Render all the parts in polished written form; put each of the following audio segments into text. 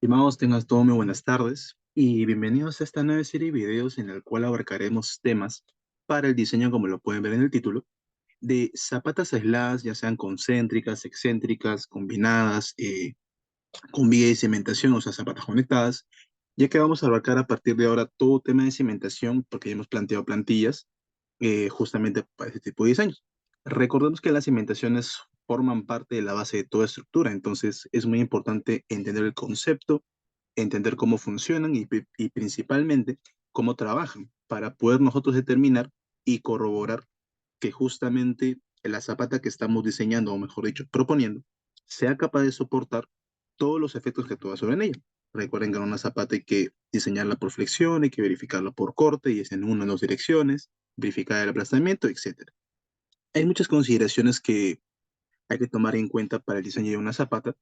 Estimados, tengan todos muy buenas tardes y bienvenidos a esta nueva serie de videos en la cual abarcaremos temas para el diseño, como lo pueden ver en el título, de zapatas aisladas, ya sean concéntricas, excéntricas, combinadas, con vía de cimentación, o sea, zapatas conectadas, ya que vamos a abarcar a partir de ahora todo tema de cimentación, porque ya hemos planteado plantillas justamente para este tipo de diseños. Recordemos que las cimentaciones forman parte de la base de toda estructura, entonces es muy importante entender el concepto, entender cómo funcionan y principalmente cómo trabajan para poder nosotros determinar y corroborar que justamente la zapata que estamos diseñando, o mejor dicho, proponiendo, sea capaz de soportar todos los efectos que actúan sobre ella. Recuerden que en una zapata hay que diseñarla por flexión, hay que verificarla por corte, y es en una o dos direcciones, verificar el aplastamiento, etcétera. Hay muchas consideraciones que hay que tomar en cuenta para el diseño de una zapata.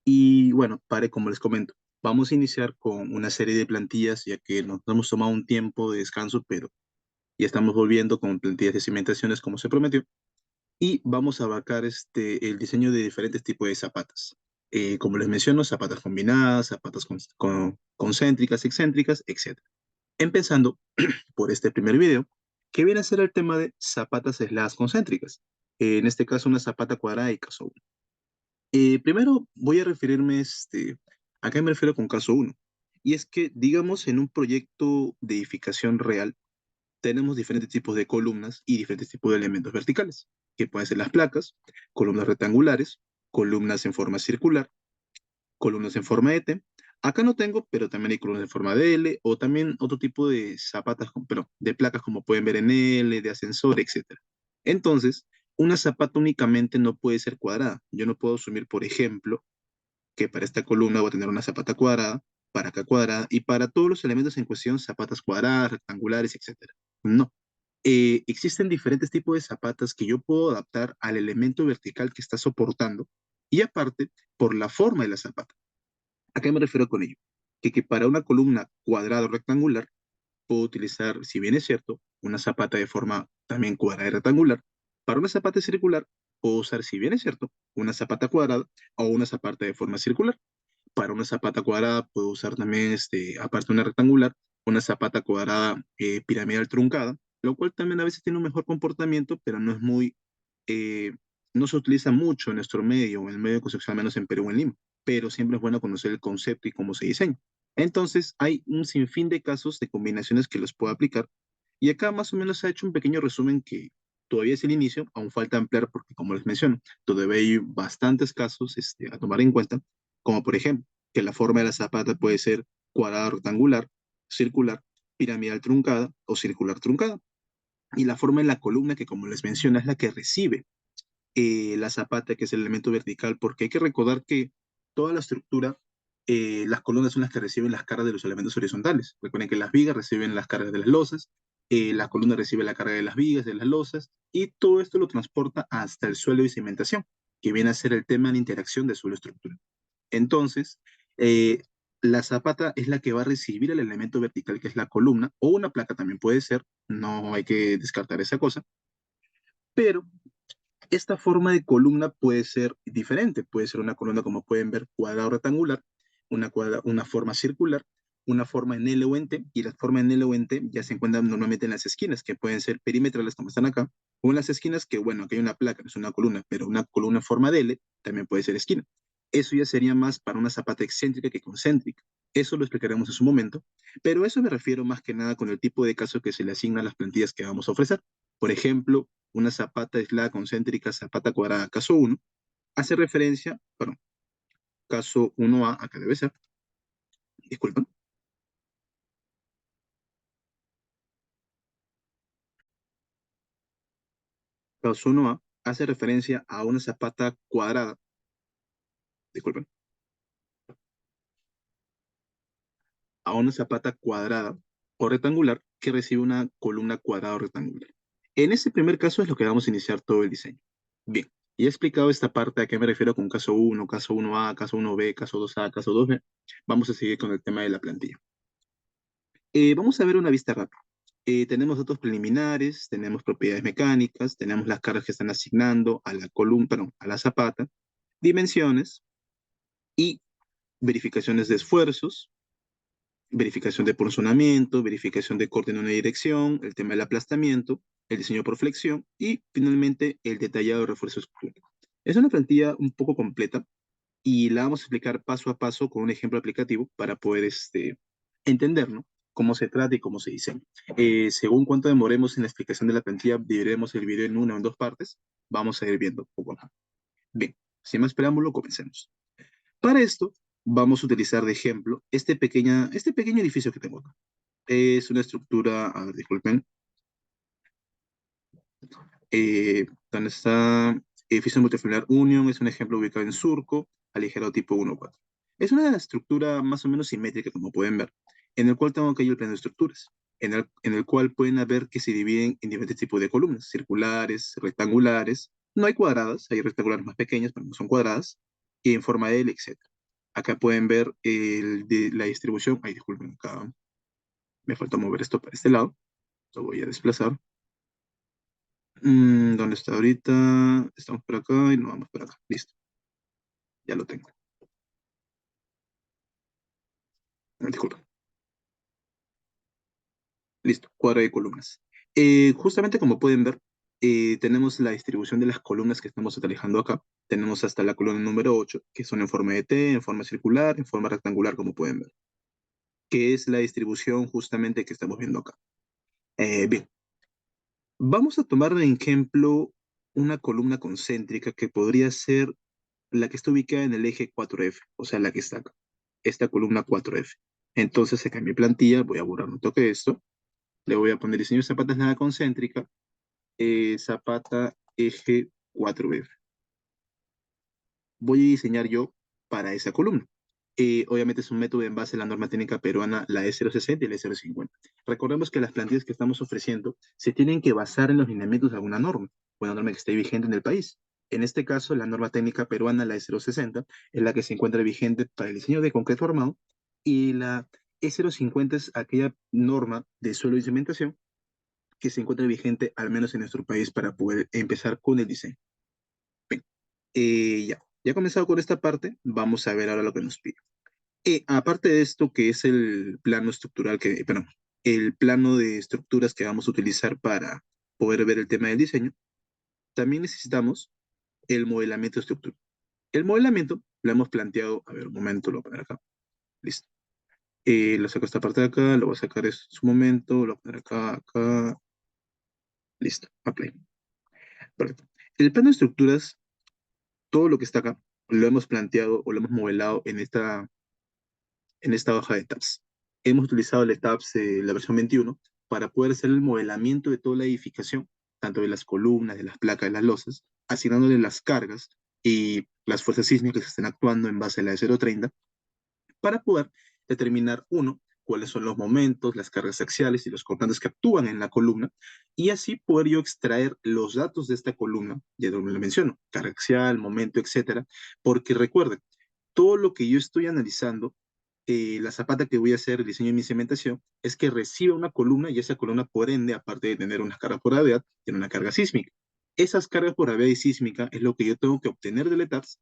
Y bueno, como les comento, vamos a iniciar con una serie de plantillas, ya que nos hemos tomado un tiempo de descanso, pero ya estamos volviendo con plantillas de cimentaciones como se prometió. Y vamos a abarcar el diseño de diferentes tipos de zapatas. Como les menciono, zapatas combinadas, zapatas concéntricas, excéntricas, etc. Empezando por este primer video, que viene a ser el tema de zapatas aisladas concéntricas. En este caso, una zapata cuadrada y caso uno. Primero voy a referirme, ¿a qué me refiero con caso uno? Y es que, digamos, en un proyecto de edificación real, tenemos diferentes tipos de columnas y diferentes tipos de elementos verticales, que pueden ser las placas, columnas rectangulares, columnas en forma circular, columnas en forma de T. Acá no tengo, pero también hay columnas en forma de L, o también otro tipo de zapatas, pero de placas como pueden ver en L, de ascensor, etcétera. Entonces, una zapata únicamente no puede ser cuadrada. Yo no puedo asumir, por ejemplo, que para esta columna voy a tener una zapata cuadrada, para acá cuadrada, y para todos los elementos en cuestión, zapatas cuadradas, rectangulares, etcétera. No. Existen diferentes tipos de zapatas que yo puedo adaptar al elemento vertical que está soportando, y aparte, por la forma de la zapata. ¿A qué me refiero con ello? Que para una columna cuadrada o rectangular, puedo utilizar, si bien es cierto, una zapata de forma también cuadrada y rectangular. Para una zapata circular, puedo usar, si bien es cierto, una zapata cuadrada o una zapata de forma circular. Para una zapata cuadrada, puedo usar también, aparte de una rectangular, una zapata cuadrada piramidal truncada, lo cual también a veces tiene un mejor comportamiento, pero no es eh, no se utiliza mucho en nuestro medio, en el medio de construcción, al menos en Perú o en Lima, pero siempre es bueno conocer el concepto y cómo se diseña. Entonces, hay un sinfín de casos de combinaciones que los puedo aplicar, y acá más o menos se ha hecho un pequeño resumen que todavía es el inicio, aún falta ampliar porque, como les menciono, todavía hay bastantes casos a tomar en cuenta, como por ejemplo, que la forma de la zapata puede ser cuadrada rectangular, circular, piramidal truncada o circular truncada. Y la forma de la columna, que como les menciono, es la que recibe la zapata, que es el elemento vertical, porque hay que recordar que toda la estructura, las columnas son las que reciben las cargas de los elementos horizontales. Recuerden que las vigas reciben las cargas de las losas, la columna recibe la carga de las vigas, de las losas, y todo esto lo transporta hasta el suelo de cimentación, que viene a ser el tema de la interacción de suelo-estructura. Entonces, eh, la zapata es la que va a recibir el elemento vertical, que es la columna, o una placa también puede ser, no hay que descartar esa cosa, pero esta forma de columna puede ser diferente, puede ser una columna como pueden ver cuadrada o rectangular, una forma circular, una forma en L o en T, y la forma en L o en T ya se encuentran normalmente en las esquinas, que pueden ser perimetrales como están acá, o en las esquinas que, bueno, aquí hay una placa, no es una columna, pero una columna en forma de L también puede ser esquina. Eso ya sería más para una zapata excéntrica que concéntrica. Eso lo explicaremos en su momento, pero eso me refiero más que nada con el tipo de caso que se le asigna a las plantillas que vamos a ofrecer. Por ejemplo, una zapata aislada concéntrica, zapata cuadrada, caso uno hace referencia, perdón, caso uno a acá debe ser, disculpen, caso uno a hace referencia a una zapata cuadrada, disculpen, a una zapata cuadrada o rectangular que recibe una columna cuadrada o rectangular. En este primer caso es lo que vamos a iniciar todo el diseño. Bien, ya he explicado esta parte a qué me refiero con caso uno a caso uno b caso 2a caso 2b. Vamos a seguir con el tema de la plantilla. Vamos a ver una vista rápida. Tenemos datos preliminares, tenemos propiedades mecánicas, tenemos las cargas que están asignando a la columna, perdón, a la zapata, dimensiones y verificaciones de esfuerzos, verificación de porcionamiento, verificación de corte en una dirección, el tema del aplastamiento, el diseño por flexión y finalmente el detallado de refuerzo escultórico. Es una plantilla un poco completa y la vamos a explicar paso a paso con un ejemplo aplicativo para poder entender, ¿no? Cómo se trata y cómo se diseña. Según cuánto demoremos en la explicación de la plantilla, dividiremos el video en una o en dos partes. Vamos a ir viendo poco a poco. Bien, sin más preámbulo, comencemos. Para esto, vamos a utilizar de ejemplo este pequeño edificio que tengo acá. Es una estructura, a ver, disculpen, ¿dónde está? Edificio multifamiliar Union, es un ejemplo ubicado en Surco, aligerado tipo 1-4. Es una estructura más o menos simétrica, como pueden ver, en el cual tengo que ir el plano de estructuras, en el cual pueden ver que se dividen en diferentes tipos de columnas, circulares, rectangulares, no hay cuadradas, hay rectangulares más pequeñas, pero no son cuadradas, y en forma de L, etc. Acá pueden ver la distribución, ay, disculpen, acá me falta mover esto para este lado, lo voy a desplazar. ¿Dónde está ahorita? Estamos por acá y nos vamos por acá. Listo, ya lo tengo. Disculpa. Listo, cuadro de columnas. Justamente como pueden ver, tenemos la distribución de las columnas que estamos utilizando acá. Tenemos hasta la columna número 8, que son en forma de T, en forma circular, en forma rectangular, como pueden ver, que es la distribución justamente que estamos viendo acá. Bien, vamos a tomar de ejemplo una columna concéntrica que podría ser la que está ubicada en el eje 4F, o sea, la que está acá, esta columna 4F. Entonces, acá en mi plantilla voy a borrar un toque de esto, le voy a poner diseño de zapatas nada concéntrica, zapata eje 4F. Voy a diseñar yo para esa columna. Obviamente es un método en base a la norma técnica peruana, la E060 y la E050. Recordemos que las plantillas que estamos ofreciendo se tienen que basar en los lineamientos de alguna norma, una norma que esté vigente en el país. En este caso, la norma técnica peruana, la E060, es la que se encuentra vigente para el diseño de concreto armado, y la E050 es aquella norma de suelo y cimentación que se encuentra vigente al menos en nuestro país para poder empezar con el diseño. Ya he comenzado con esta parte, vamos a ver ahora lo que nos pide. Aparte de esto, que es el plano estructural, perdón, el plano de estructuras que vamos a utilizar para poder ver el tema del diseño, también necesitamos el modelamiento estructural. El modelamiento lo hemos planteado, a ver, un momento, lo voy a poner acá, listo. Lo saco esta parte de acá, lo voy a sacar en su momento, lo voy a poner acá, acá, listo, apply. Perfecto. El plano de estructuras, todo lo que está acá, lo hemos planteado o lo hemos modelado en esta hoja de tabs. Hemos utilizado el tabs la versión 21 para poder hacer el modelamiento de toda la edificación, tanto de las columnas, de las placas, de las losas, asignándole las cargas y las fuerzas sísmicas que estén actuando en base a la de 030 para poder determinar, uno, cuáles son los momentos, las cargas axiales y los cortantes que actúan en la columna, y así poder yo extraer los datos de esta columna, ya donde lo menciono, carga axial, momento, etcétera, porque recuerden, todo lo que yo estoy analizando, la zapata que voy a hacer, el diseño de mi cimentación, es que reciba una columna y esa columna, por ende, aparte de tener una carga por gravedad, tiene una carga sísmica. Esas cargas por gravedad y sísmica es lo que yo tengo que obtener del ETAPS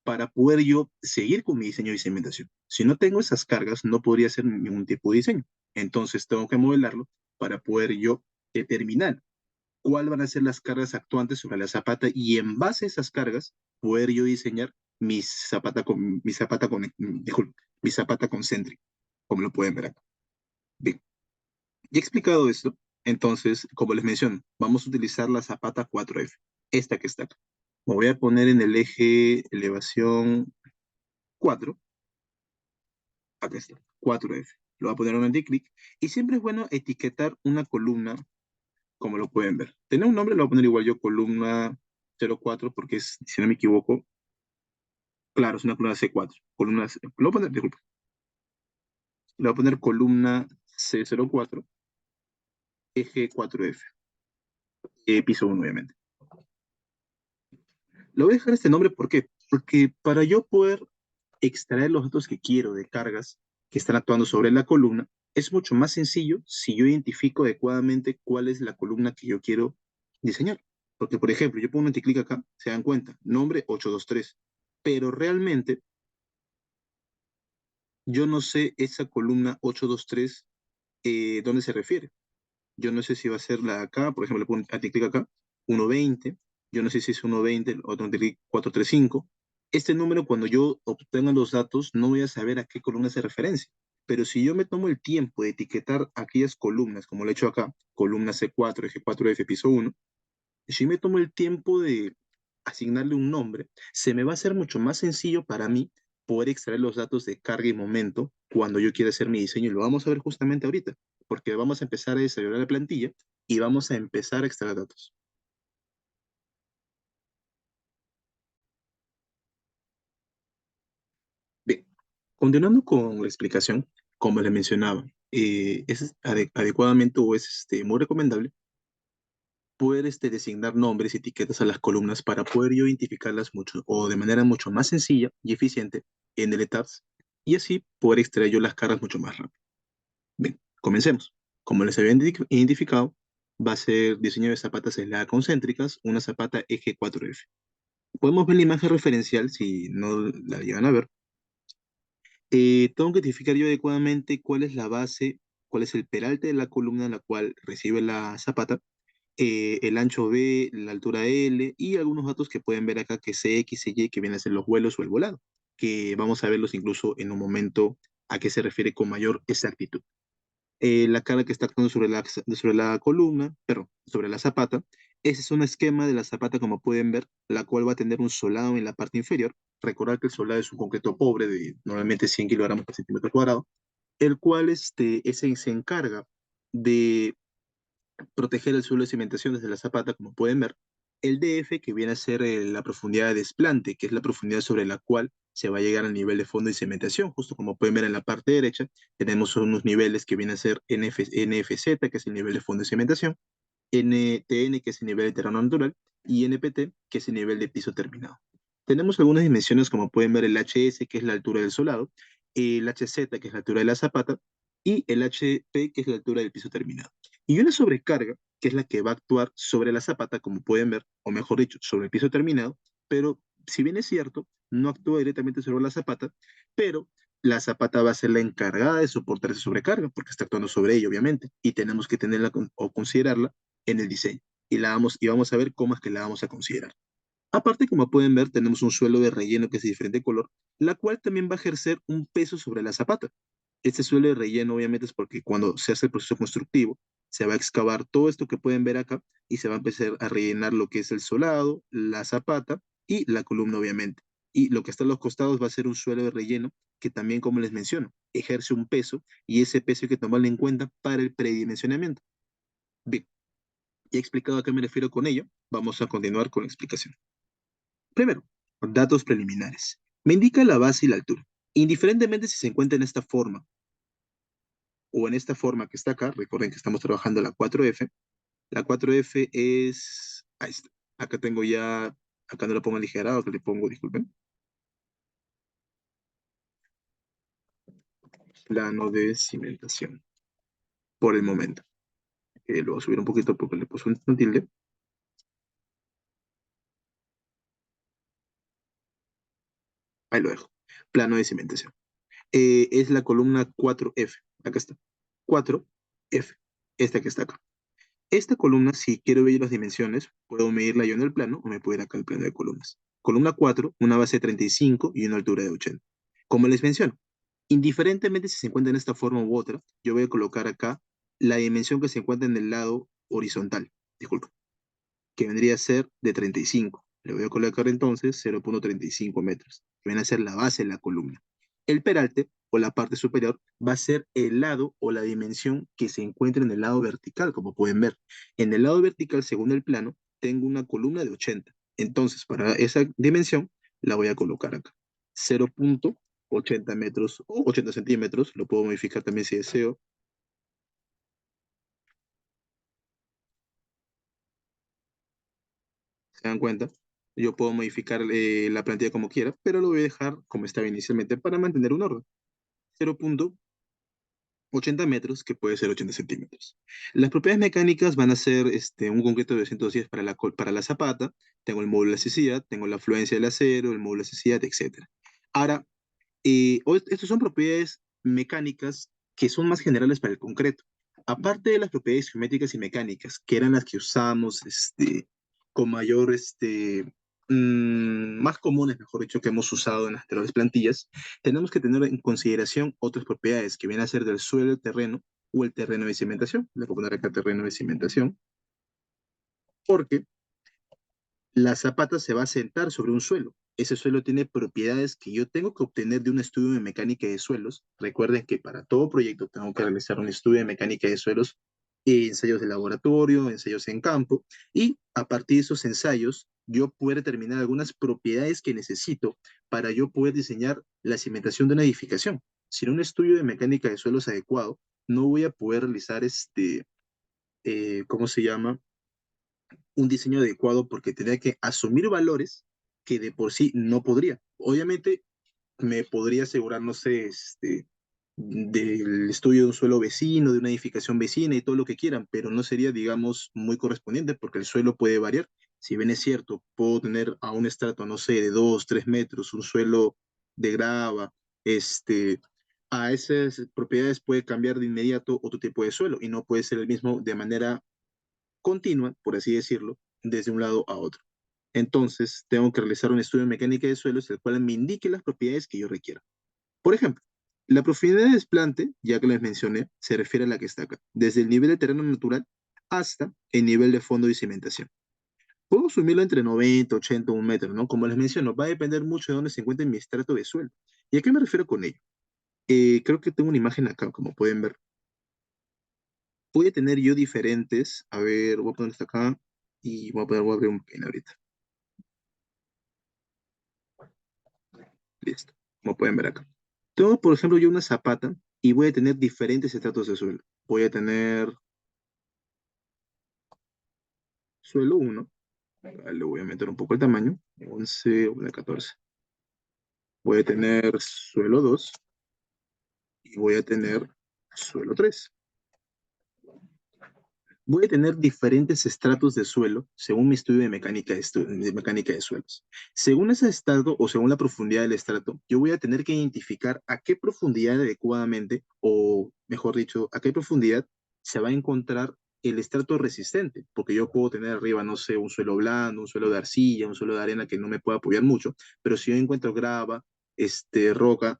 para poder yo seguir con mi diseño de cimentación. Si no tengo esas cargas, no podría hacer ningún tipo de diseño. Entonces tengo que modelarlo para poder yo determinar cuáles van a ser las cargas actuantes sobre la zapata y en base a esas cargas poder yo diseñar disculpe, mi zapata concéntrica, como lo pueden ver acá. Bien, ya he explicado esto, entonces, como les menciono, vamos a utilizar la zapata 4F, esta que está acá. Me voy a poner en el eje elevación 4, acá está, 4F. Lo voy a poner en clic y siempre es bueno etiquetar una columna, como lo pueden ver. Tener un nombre, lo voy a poner igual yo, columna 04, porque es, si no me equivoco, claro, es una columna C4. Lo voy a poner, disculpa, le voy a poner columna C04, eje 4F, piso 1, obviamente. Le voy a dejar este nombre, ¿por qué? Porque para yo poder extraer los datos que quiero de cargas que están actuando sobre la columna, es mucho más sencillo si yo identifico adecuadamente cuál es la columna que yo quiero diseñar. Porque, por ejemplo, yo pongo un anticlic acá, se dan cuenta, nombre 823, pero realmente yo no sé esa columna 823 dónde se refiere. Yo no sé si va a ser la de acá, por ejemplo, le pongo clic acá, 120. Yo no sé si es 120 o 435. Este número, cuando yo obtenga los datos, no voy a saber a qué columna se referencia. Pero si yo me tomo el tiempo de etiquetar aquellas columnas, como lo he hecho acá, columna C4, eje 4F, piso 1, si me tomo el tiempo de asignarle un nombre, se me va a hacer mucho más sencillo para mí poder extraer los datos de carga y momento cuando yo quiera hacer mi diseño. Y lo vamos a ver justamente ahorita, porque vamos a empezar a desarrollar la plantilla y vamos a empezar a extraer datos. Bien, continuando con la explicación, como les mencionaba, es adecuadamente o es muy recomendable poder designar nombres y etiquetas a las columnas para poder yo identificarlas mucho o de manera mucho más sencilla y eficiente en el ETABS y así poder extraer yo las caras mucho más rápido. Bien, comencemos. Como les había identificado, va a ser diseño de zapatas aisladas concéntricas, una zapata eje 4F. Podemos ver la imagen referencial si no la llegan a ver. Tengo que identificar yo adecuadamente cuál es la base, cuál es el peralte de la columna en la cual recibe la zapata, el ancho B, la altura L y algunos datos que pueden ver acá que CX, Y, que vienen a ser los vuelos o el volado, que vamos a verlos incluso en un momento a qué se refiere con mayor exactitud. La cara que está actuando sobre la columna, perdón, sobre la zapata. Ese es un esquema de la zapata, como pueden ver, la cual va a tener un solado en la parte inferior. Recordar que el solado es un concreto pobre de normalmente 100 kilogramos por centímetro cuadrado, el cual ese se encarga de proteger el suelo de cimentación desde la zapata, como pueden ver. El DF, que viene a ser la profundidad de desplante, que es la profundidad sobre la cual se va a llegar al nivel de fondo de cimentación. Justo como pueden ver en la parte derecha, tenemos unos niveles que vienen a ser NFZ, que es el nivel de fondo de cimentación, NTN, que es el nivel de terreno natural, y NPT, que es el nivel de piso terminado. Tenemos algunas dimensiones, como pueden ver el HS, que es la altura del solado, el HZ, que es la altura de la zapata, y el HP, que es la altura del piso terminado. Y una sobrecarga, que es la que va a actuar sobre la zapata, como pueden ver, o mejor dicho, sobre el piso terminado, pero si bien es cierto, no actúa directamente sobre la zapata, pero la zapata va a ser la encargada de soportar esa sobrecarga, porque está actuando sobre ella, obviamente, y tenemos que tenerla o considerarla en el diseño. Y vamos a ver cómo es que la vamos a considerar. Aparte, como pueden ver, tenemos un suelo de relleno que es de diferente color, la cual también va a ejercer un peso sobre la zapata. Este suelo de relleno obviamente es porque cuando se hace el proceso constructivo, se va a excavar todo esto que pueden ver acá y se va a empezar a rellenar lo que es el solado, la zapata y la columna obviamente. Y lo que está a los costados va a ser un suelo de relleno que también, como les menciono, ejerce un peso y ese peso hay que tomarlo en cuenta para el predimensionamiento. Bien, ya he explicado a qué me refiero con ello, vamos a continuar con la explicación. Primero, datos preliminares. Me indica la base y la altura. Indiferentemente si se encuentra en esta forma o en esta forma que está acá, recuerden que estamos trabajando la 4F. La 4F es, ahí está. Acá tengo ya, acá no lo pongo aligerado, que le pongo, disculpen, plano de cimentación, por el momento. Lo voy a subir un poquito porque le puse un tilde. Ahí lo dejo. Plano de cimentación. Es la columna 4F. Acá está. 4F. Esta que está acá. Esta columna, si quiero ver las dimensiones, puedo medirla yo en el plano o me puedo ir acá al plano de columnas. Columna 4, una base de 35 y una altura de 80. Como les menciono, indiferentemente si se encuentra en esta forma u otra, yo voy a colocar acá la dimensión que se encuentra en el lado horizontal, disculpa, que vendría a ser de 35. Le voy a colocar entonces 0,35 metros, que viene a ser la base de la columna. El peralte, o la parte superior, va a ser el lado o la dimensión que se encuentra en el lado vertical, como pueden ver. En el lado vertical, según el plano, tengo una columna de 80. Entonces, para esa dimensión, la voy a colocar acá. 0,80 metros o 80 centímetros, lo puedo modificar también si deseo. ¿Se dan cuenta? Yo puedo modificar la plantilla como quiera, pero lo voy a dejar como estaba inicialmente para mantener un orden. 0,80 metros, que puede ser 80 centímetros. Las propiedades mecánicas van a ser un concreto de 210 para la zapata, tengo el módulo de elasticidad, tengo la fluencia del acero, el módulo de elasticidad, etc. Ahora, Estas son propiedades mecánicas que son más generales para el concreto. Aparte de las propiedades geométricas y mecánicas, que eran las que usamos con mayor, más comunes, mejor dicho, que hemos usado en las anteriores plantillas, tenemos que tener en consideración otras propiedades que vienen a ser del suelo, el terreno o el terreno de cimentación. Le voy a poner acá terreno de cimentación, porque la zapata se va a sentar sobre un suelo. Ese suelo tiene propiedades que yo tengo que obtener de un estudio de mecánica de suelos. Recuerden que para todo proyecto tengo que realizar un estudio de mecánica de suelos, ensayos de laboratorio, ensayos en campo, y a partir de esos ensayos yo puedo determinar algunas propiedades que necesito para yo poder diseñar la cimentación de una edificación. Sin un estudio de mecánica de suelos adecuado, no voy a poder realizar ¿cómo se llama? Un diseño adecuado porque tendría que asumir valores que de por sí no podría. Obviamente me podría asegurar, no sé, del estudio de un suelo vecino, de una edificación vecina y todo lo que quieran, pero no sería, digamos, muy correspondiente porque el suelo puede variar. Si bien es cierto, puedo tener a un estrato, no sé, de 2, 3 metros, un suelo de grava, a esas propiedades puede cambiar de inmediato otro tipo de suelo y no puede ser el mismo de manera continua, por así decirlo, desde un lado a otro. Entonces, tengo que realizar un estudio de mecánica de suelos, el cual me indique las propiedades que yo requiero. Por ejemplo, la profundidad de desplante, ya que les mencioné, se refiere a la que está acá, desde el nivel de terreno natural hasta el nivel de fondo y cimentación. Puedo asumirlo entre 90, 80, 1 metro, ¿no? Como les menciono, va a depender mucho de dónde se encuentre mi estrato de suelo. ¿Y a qué me refiero con ello? Creo que tengo una imagen acá, como pueden ver. Voy a tener yo diferentes, a ver, voy a poner esto acá y voy a abrir un pin ahorita. Listo, como pueden ver acá. Tengo, por ejemplo, yo una zapata y voy a tener diferentes estratos de suelo. Voy a tener suelo 1, le voy a meter un poco el tamaño, 11 o de 14. Voy a tener suelo 2 y voy a tener suelo 3. Voy a tener diferentes estratos de suelo según mi estudio de mecánica de suelos. Según ese estrato o según la profundidad del estrato, yo voy a tener que identificar a qué profundidad adecuadamente, o mejor dicho, a qué profundidad se va a encontrar el estrato resistente, porque yo puedo tener arriba, no sé, un suelo blando, un suelo de arcilla, un suelo de arena que no me pueda apoyar mucho, pero si yo encuentro grava, roca,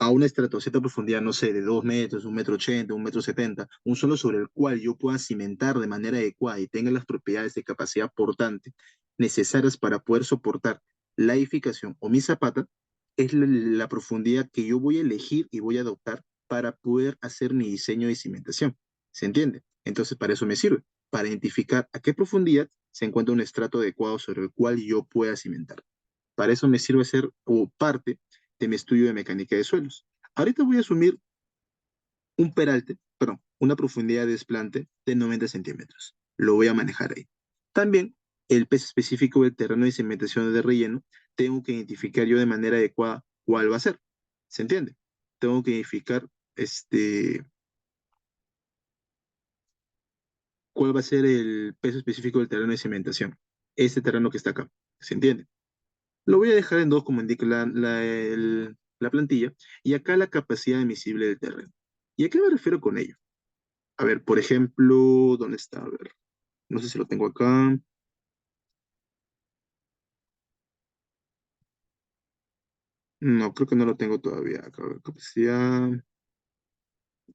a una estratosfera profundidad, no sé, de 2 metros, 1,80 m, 1,70 m, un suelo sobre el cual yo pueda cimentar de manera adecuada y tenga las propiedades de capacidad portante necesarias para poder soportar la edificación o mi zapata, es la profundidad que yo voy a elegir y voy a adoptar para poder hacer mi diseño de cimentación. ¿Se entiende? Entonces, para eso me sirve, para identificar a qué profundidad se encuentra un estrato adecuado sobre el cual yo pueda cimentar. Para eso me sirve ser o parte de mi estudio de mecánica de suelos. Ahorita voy a asumir un peralte, perdón, una profundidad de desplante de 90 centímetros. Lo voy a manejar ahí. También el peso específico del terreno de cimentación de relleno, tengo que identificar yo de manera adecuada cuál va a ser. ¿Se entiende? Tengo que identificar cuál va a ser el peso específico del terreno de cimentación. Este terreno que está acá. ¿Se entiende? Lo voy a dejar en 2 como indica la plantilla, y acá la capacidad admisible del terreno. ¿Y a qué me refiero con ello? A ver, por ejemplo, ¿dónde está? A ver, no sé si lo tengo acá. No, creo que no lo tengo todavía. Acá, a ver, capacidad,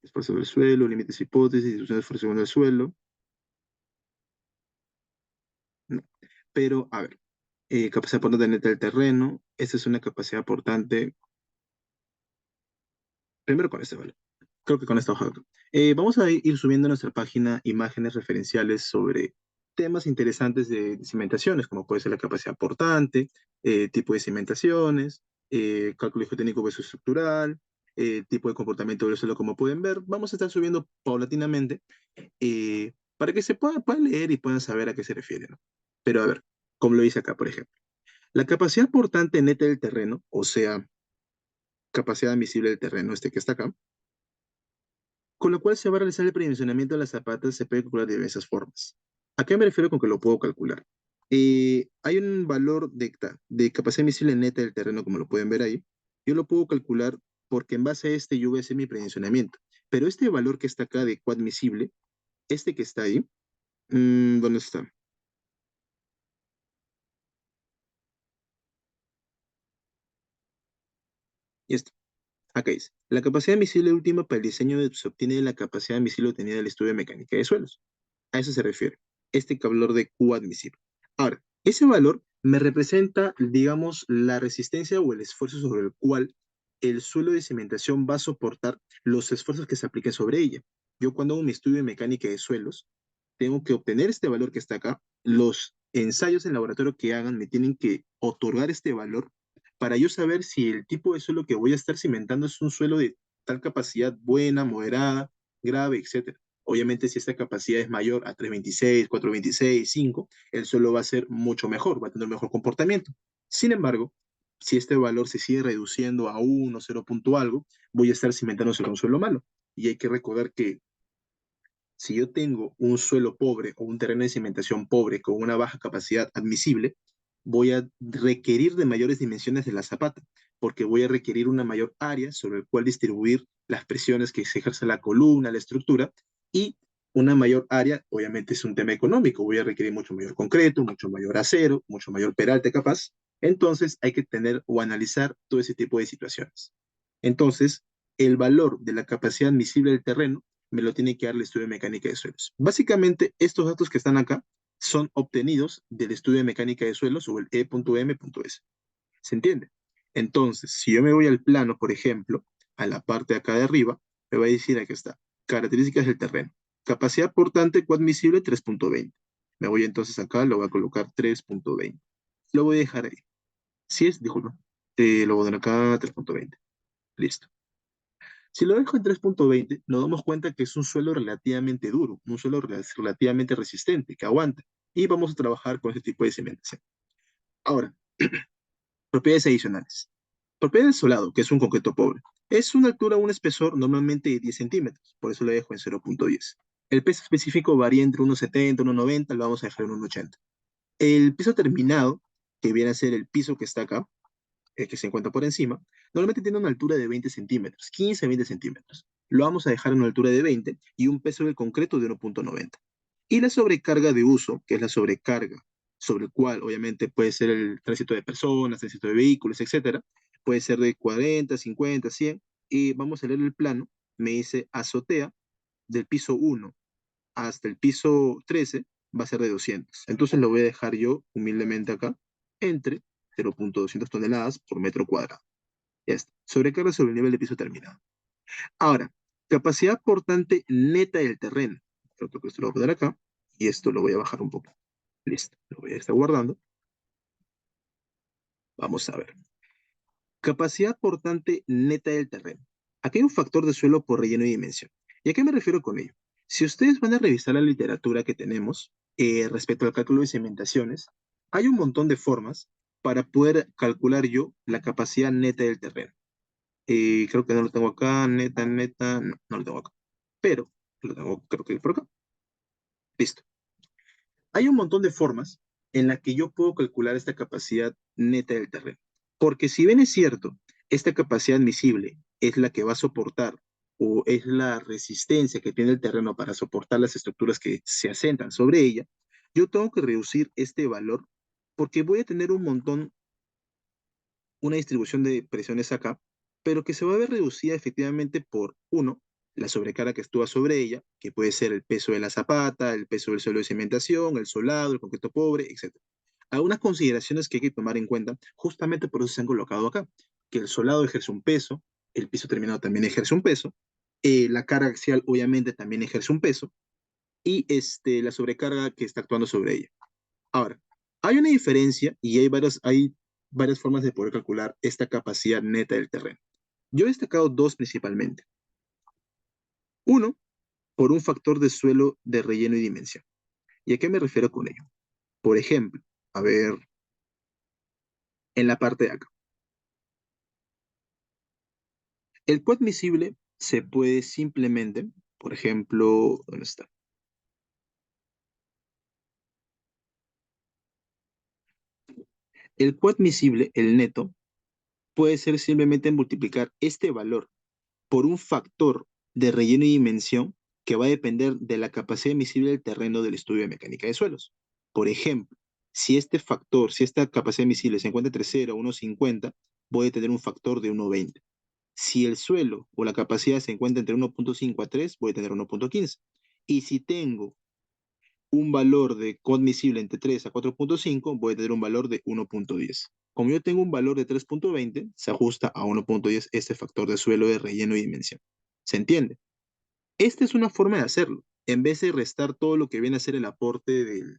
espacio del suelo, límites, hipótesis, distribución de esfuerzo según el suelo. No. Pero, a ver, capacidad portante neta del terreno. Esta es una capacidad portante, primero con este, ¿vale? Creo que con esta hoja. Vamos a ir subiendo a nuestra página imágenes referenciales sobre temas interesantes de cimentaciones, como puede ser la capacidad portante, tipo de cimentaciones, cálculo geotécnico versus estructural, tipo de comportamiento del suelo, como pueden ver. Vamos a estar subiendo paulatinamente para que puedan leer y puedan saber a qué se refiere, ¿no? Pero a ver, como lo dice acá, por ejemplo, la capacidad portante neta del terreno, o sea, capacidad admisible del terreno, este que está acá, con lo cual se va a realizar el predimensionamiento de las zapatas, se puede calcular de diversas formas. ¿A qué me refiero con que lo puedo calcular? Hay un valor de capacidad emisible neta del terreno, como lo pueden ver ahí, Yo lo puedo calcular porque en base a este yo voy a hacer mi predimensionamiento. Pero este valor que está acá de coadmisible, este que está ahí, ¿dónde está? Y está. Acá dice. La capacidad admisible última para el diseño se obtiene de la capacidad admisible obtenida del estudio de mecánica de suelos. A eso se refiere, este valor de Q admisible. Ahora, ese valor me representa, digamos, la resistencia o el esfuerzo sobre el cual el suelo de cimentación va a soportar los esfuerzos que se apliquen sobre ella. Yo cuando hago mi estudio de mecánica de suelos, tengo que obtener este valor que está acá. Los ensayos en laboratorio que hagan me tienen que otorgar este valor para yo saber si el tipo de suelo que voy a estar cimentando es un suelo de tal capacidad buena, moderada, grave, etcétera. Obviamente, si esta capacidad es mayor a 326, 426, 5, el suelo va a ser mucho mejor, va a tener mejor comportamiento. Sin embargo, si este valor se sigue reduciendo a 1, 0 punto algo, voy a estar cimentando sobre un suelo malo. Y hay que recordar que si yo tengo un suelo pobre o un terreno de cimentación pobre con una baja capacidad admisible, voy a requerir de mayores dimensiones de la zapata, porque voy a requerir una mayor área sobre el cual distribuir las presiones que se ejerce la columna, la estructura, y una mayor área, obviamente es un tema económico, voy a requerir mucho mayor concreto, mucho mayor acero, mucho mayor peralte capaz. Entonces hay que tener o analizar todo ese tipo de situaciones. Entonces, el valor de la capacidad admisible del terreno me lo tiene que dar el estudio de mecánica de suelos. Básicamente, estos datos que están acá son obtenidos del estudio de mecánica de suelos o el E.M.S. ¿Se entiende? Entonces, si yo me voy al plano, por ejemplo, a la parte de acá de arriba, me va a decir, aquí está, características del terreno. Capacidad portante coadmisible 3.20. Me voy entonces acá, lo voy a colocar 3.20. Lo voy a dejar ahí. Si es, disculpa, lo voy a dar acá 3.20. Listo. Si lo dejo en 3.20, nos damos cuenta que es un suelo relativamente duro, un suelo relativamente resistente, que aguanta. Y vamos a trabajar con este tipo de cimentación. Ahora, propiedades adicionales. Propiedad del solado, que es un concreto pobre. Es una altura o un espesor normalmente de 10 centímetros, por eso lo dejo en 0.10. El peso específico varía entre 1,70 y 1,90, lo vamos a dejar en 1,80. El piso terminado, que viene a ser el piso que está acá, que se encuentra por encima, normalmente tiene una altura de 20 centímetros, 15 a 20 centímetros. Lo vamos a dejar en una altura de 20 y un peso del concreto de 1.90. Y la sobrecarga de uso, que es la sobrecarga sobre el cual obviamente puede ser el tránsito de personas, tránsito de vehículos, etcétera, puede ser de 40, 50, 100. Y vamos a leer el plano, me dice azotea del piso 1 hasta el piso 13 va a ser de 200. Entonces lo voy a dejar yo humildemente acá entre 0.200 toneladas por metro cuadrado. Ya está. Sobrecarga sobre el nivel de piso terminado. Ahora, capacidad portante neta del terreno. Creo que esto lo voy a poner acá y esto lo voy a bajar un poco. Listo. Lo voy a estar guardando. Vamos a ver. Capacidad portante neta del terreno. Aquí hay un factor de suelo por relleno y dimensión. ¿Y a qué me refiero con ello? Si ustedes van a revisar la literatura que tenemos respecto al cálculo de cimentaciones, hay un montón de formas para poder calcular yo la capacidad neta del terreno. Creo que no lo tengo acá, neta, neta, no, no lo tengo acá. Pero lo tengo, creo que por acá. Listo. Hay un montón de formas en las que yo puedo calcular esta capacidad neta del terreno. Porque si bien es cierto, esta capacidad admisible es la que va a soportar o es la resistencia que tiene el terreno para soportar las estructuras que se asentan sobre ella, yo tengo que reducir este valor porque voy a tener un montón, una distribución de presiones acá, pero que se va a ver reducida efectivamente por, uno, la sobrecarga que estuvo sobre ella, que puede ser el peso de la zapata, el peso del suelo de cimentación, el solado, el concreto pobre, etc. Algunas consideraciones que hay que tomar en cuenta, justamente por eso se han colocado acá, que el solado ejerce un peso, el piso terminado también ejerce un peso, la carga axial obviamente también ejerce un peso, y la sobrecarga que está actuando sobre ella. Ahora, hay una diferencia y hay varias formas de poder calcular esta capacidad neta del terreno. Yo he destacado dos principalmente. Uno, por un factor de suelo de relleno y dimensión. ¿Y a qué me refiero con ello? Por ejemplo, a ver, en la parte de acá. El coadmisible se puede simplemente, por ejemplo, ¿dónde está? El coadmisible, el neto, puede ser simplemente multiplicar este valor por un factor de relleno y dimensión que va a depender de la capacidad admisible del terreno del estudio de mecánica de suelos. Por ejemplo, si este factor, si esta capacidad admisible se encuentra entre 0 y 1,50, voy a tener un factor de 1,20. Si el suelo o la capacidad se encuentra entre 1,5 a 3, voy a tener 1,15. Y si tengo un valor de coadmisible entre 3 a 4,5, voy a tener un valor de 1,10. Como yo tengo un valor de 3,20, se ajusta a 1,10 este factor de suelo de relleno y dimensión. ¿Se entiende? Esta es una forma de hacerlo. En vez de restar todo lo que viene a ser el aporte del,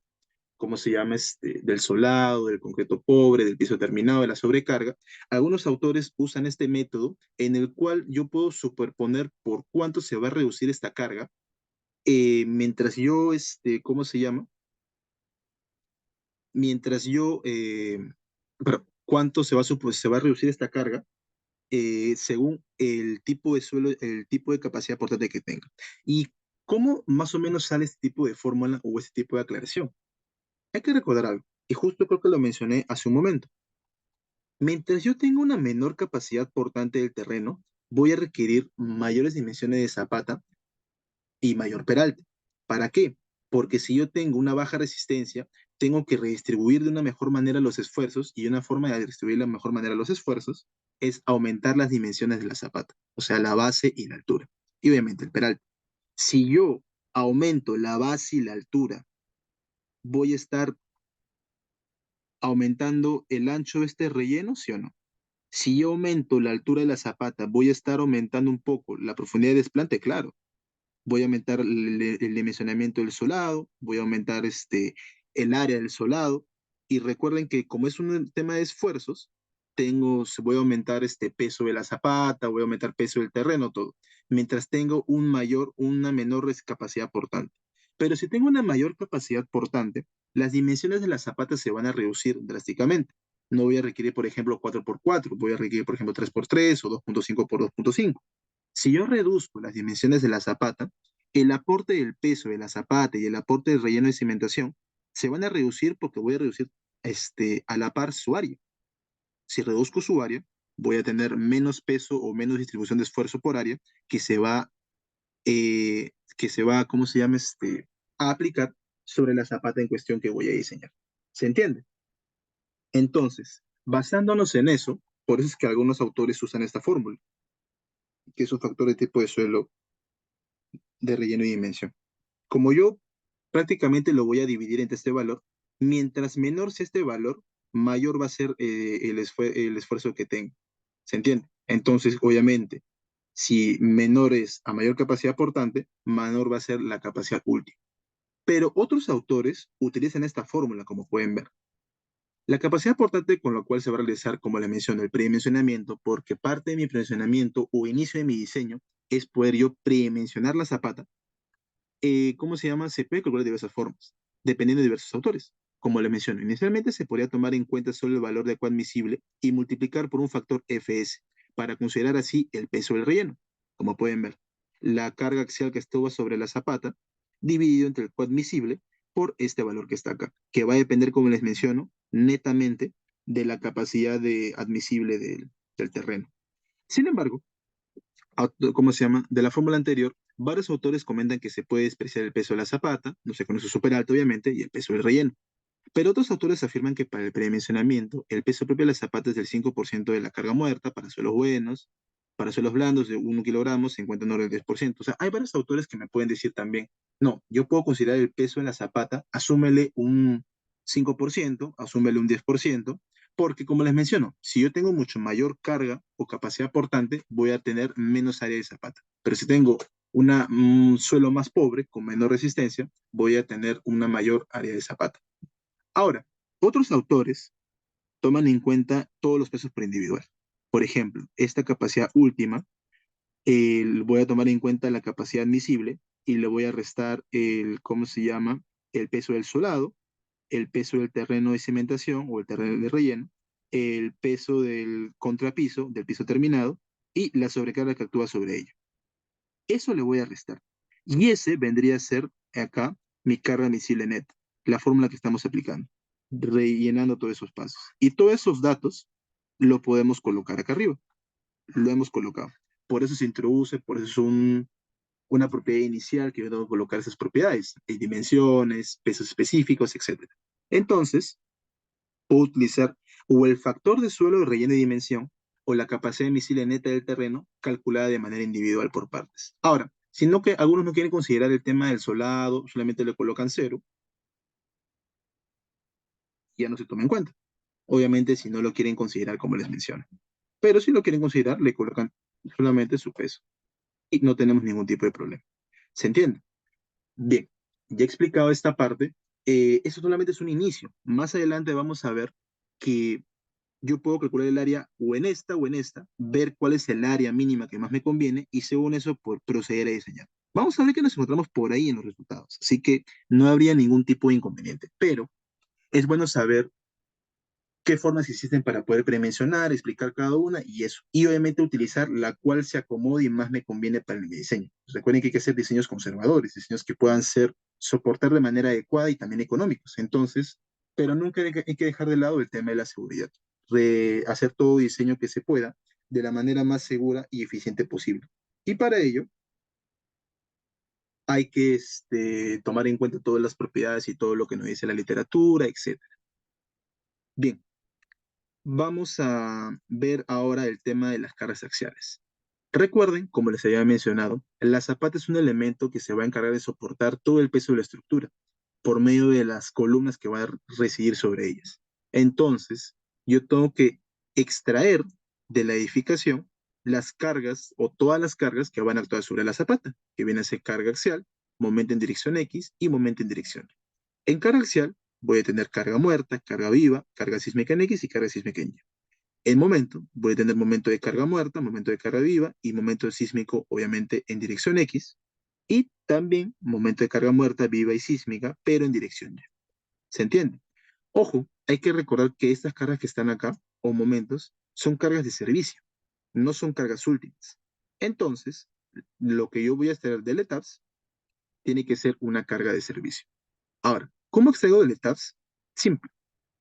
¿cómo se llama? Del solado, del concreto pobre, del piso terminado, de la sobrecarga, algunos autores usan este método en el cual yo puedo superponer por cuánto se va a reducir esta carga, mientras yo, ¿cómo se llama? Mientras yo, pero cuánto se va a reducir esta carga según el tipo de suelo, el tipo de capacidad portante que tenga. ¿Y cómo más o menos sale este tipo de fórmula o este tipo de aclaración? Hay que recordar algo, y justo creo que lo mencioné hace un momento. Mientras yo tenga una menor capacidad portante del terreno, voy a requerir mayores dimensiones de zapata y mayor peralte. ¿Para qué? Porque si yo tengo una baja resistencia, tengo que redistribuir de una mejor manera los esfuerzos, y una forma de distribuir de la mejor manera los esfuerzos es aumentar las dimensiones de la zapata, o sea, la base y la altura, y obviamente el peralte. Si yo aumento la base y la altura, voy a estar aumentando el ancho de este relleno, ¿sí o no? Si yo aumento la altura de la zapata, voy a estar aumentando un poco la profundidad de desplante, claro. Voy a aumentar el dimensionamiento del solado, voy a aumentar el área del solado, y recuerden que como es un tema de esfuerzos, voy a aumentar este peso de la zapata, voy a aumentar peso del terreno, todo, mientras tengo una menor capacidad portante. Pero si tengo una mayor capacidad portante, las dimensiones de la zapata se van a reducir drásticamente. No voy a requerir, por ejemplo, 4x4, voy a requerir, por ejemplo, 3x3 o 2,5x2,5. Si yo reduzco las dimensiones de la zapata, el aporte del peso de la zapata y el aporte del relleno de cimentación se van a reducir porque voy a reducir a la par su área. Si reduzco su área, voy a tener menos peso o menos distribución de esfuerzo por área que se va, ¿cómo se llama? A aplicar sobre la zapata en cuestión que voy a diseñar. ¿Se entiende? Entonces, basándonos en eso, por eso es que algunos autores usan esta fórmula, que es un factor de tipo de suelo de relleno y dimensión. Como yo prácticamente lo voy a dividir entre este valor, mientras menor sea este valor, mayor va a ser el esfuerzo que tengo. ¿Se entiende? Entonces, obviamente, si menor es a mayor capacidad portante, menor va a ser la capacidad última. Pero otros autores utilizan esta fórmula, como pueden ver. La capacidad portante con la cual se va a realizar, como le menciono, el predimensionamiento, porque parte de mi predimensionamiento o inicio de mi diseño es poder yo predimensionar la zapata. ¿Cómo se llama? Se puede calcular de diversas formas, dependiendo de diversos autores. Como le menciono, inicialmente se podría tomar en cuenta solo el valor de coadmisible y multiplicar por un factor Fs para considerar así el peso del relleno. Como pueden ver, la carga axial que estuvo sobre la zapata dividido entre el coadmisible por este valor que está acá, que va a depender, como les menciono, netamente de la capacidad admisible del terreno. Sin embargo, ¿cómo se llama? De la fórmula anterior, varios autores comentan que se puede despreciar el peso de la zapata, no se conoce súper alto obviamente, y el peso del relleno. Pero otros autores afirman que para el predimensionamiento, el peso propio de la zapata es del 5% de la carga muerta para suelos buenos, para suelos blandos de 1 kilogramo se encuentra en orden del 10%. O sea, hay varios autores que me pueden decir también, no, yo puedo considerar el peso en la zapata, asúmele un 5%, asúmele un 10%, porque como les menciono, si yo tengo mucho mayor carga o capacidad portante, voy a tener menos área de zapata. Pero si tengo un suelo más pobre, con menor resistencia, voy a tener una mayor área de zapata. Ahora, otros autores toman en cuenta todos los pesos por individual. Por ejemplo, esta capacidad última, voy a tomar en cuenta la capacidad admisible y le voy a restar ¿cómo se llama? El peso del solado, el peso del terreno de cimentación o el terreno de relleno, el peso del contrapiso, del piso terminado, y la sobrecarga que actúa sobre ello. Eso le voy a restar. Y ese vendría a ser acá mi carga admisible net, la fórmula que estamos aplicando, rellenando todos esos pasos. Y todos esos datos lo podemos colocar acá arriba. Lo hemos colocado. Por eso se introduce, por eso es una propiedad inicial que yo tengo que colocar esas propiedades, dimensiones, pesos específicos, etcétera. Entonces, puedo utilizar o el factor de suelo de relleno y dimensión o la capacidad emisible neta del terreno calculada de manera individual por partes. Ahora, si no que algunos no quieren considerar el tema del solado, solamente le colocan cero, ya no se toma en cuenta. Obviamente, si no lo quieren considerar como les menciono. Pero si lo quieren considerar, le colocan solamente su peso y no tenemos ningún tipo de problema. ¿Se entiende? Bien, ya he explicado esta parte. Eso solamente es un inicio. Más adelante vamos a ver que yo puedo calcular el área o en esta, ver cuál es el área mínima que más me conviene y según eso por proceder a diseñar. Vamos a ver que nos encontramos por ahí en los resultados. Así que no habría ningún tipo de inconveniente, pero es bueno saber qué formas existen para poder premencionar, explicar cada una y eso. Y obviamente utilizar la cual se acomode y más me conviene para mi diseño. Recuerden que hay que hacer diseños conservadores, diseños que puedan ser, soportar de manera adecuada y también económicos. Entonces, pero nunca hay que dejar de lado el tema de la seguridad. Hacer todo diseño que se pueda de la manera más segura y eficiente posible. Y para ello, hay que tomar en cuenta todas las propiedades y todo lo que nos dice la literatura, etc. Bien, vamos a ver ahora el tema de las cargas axiales. Recuerden, como les había mencionado, la zapata es un elemento que se va a encargar de soportar todo el peso de la estructura por medio de las columnas que va a residir sobre ellas. Entonces, yo tengo que extraer de la edificación las cargas o todas las cargas que van a actuar sobre la zapata, que viene a ser carga axial, momento en dirección X y momento en dirección Y. En carga axial voy a tener carga muerta, carga viva, carga sísmica en X y carga sísmica en Y. En momento, voy a tener momento de carga muerta, momento de carga viva y momento sísmico, obviamente, en dirección X. Y también momento de carga muerta, viva y sísmica, pero en dirección Y. ¿Se entiende? Ojo, hay que recordar que estas cargas que están acá, o momentos, son cargas de servicio, no son cargas últimas. Entonces, lo que yo voy a extraer del ETABS tiene que ser una carga de servicio. Ahora, ¿cómo extraigo del ETABS? Simple.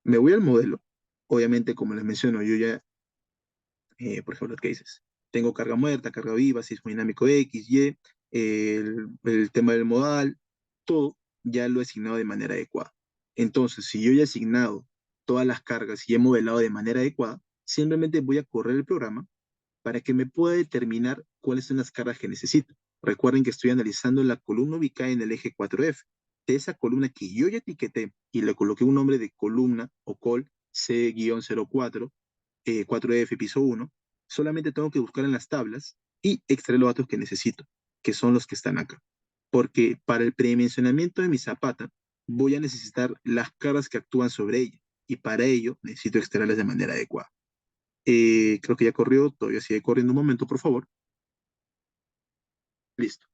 Me voy al modelo. Obviamente, como les menciono, yo ya por ejemplo, ¿qué dices? Tengo carga muerta, carga viva, sismo dinámico X, Y, el tema del modal, todo ya lo he asignado de manera adecuada. Entonces, si yo ya he asignado todas las cargas y he modelado de manera adecuada, simplemente voy a correr el programa para que me pueda determinar cuáles son las cargas que necesito. Recuerden que estoy analizando la columna ubicada en el eje 4F. De esa columna que yo ya etiqueté y le coloqué un nombre de columna o col C-04, 4F piso 1, solamente tengo que buscar en las tablas y extraer los datos que necesito, que son los que están acá. Porque para el predimensionamiento de mi zapata voy a necesitar las cargas que actúan sobre ella y para ello necesito extraerlas de manera adecuada. Creo que ya corrió, todavía sigue corriendo un momento, por favor. Listo.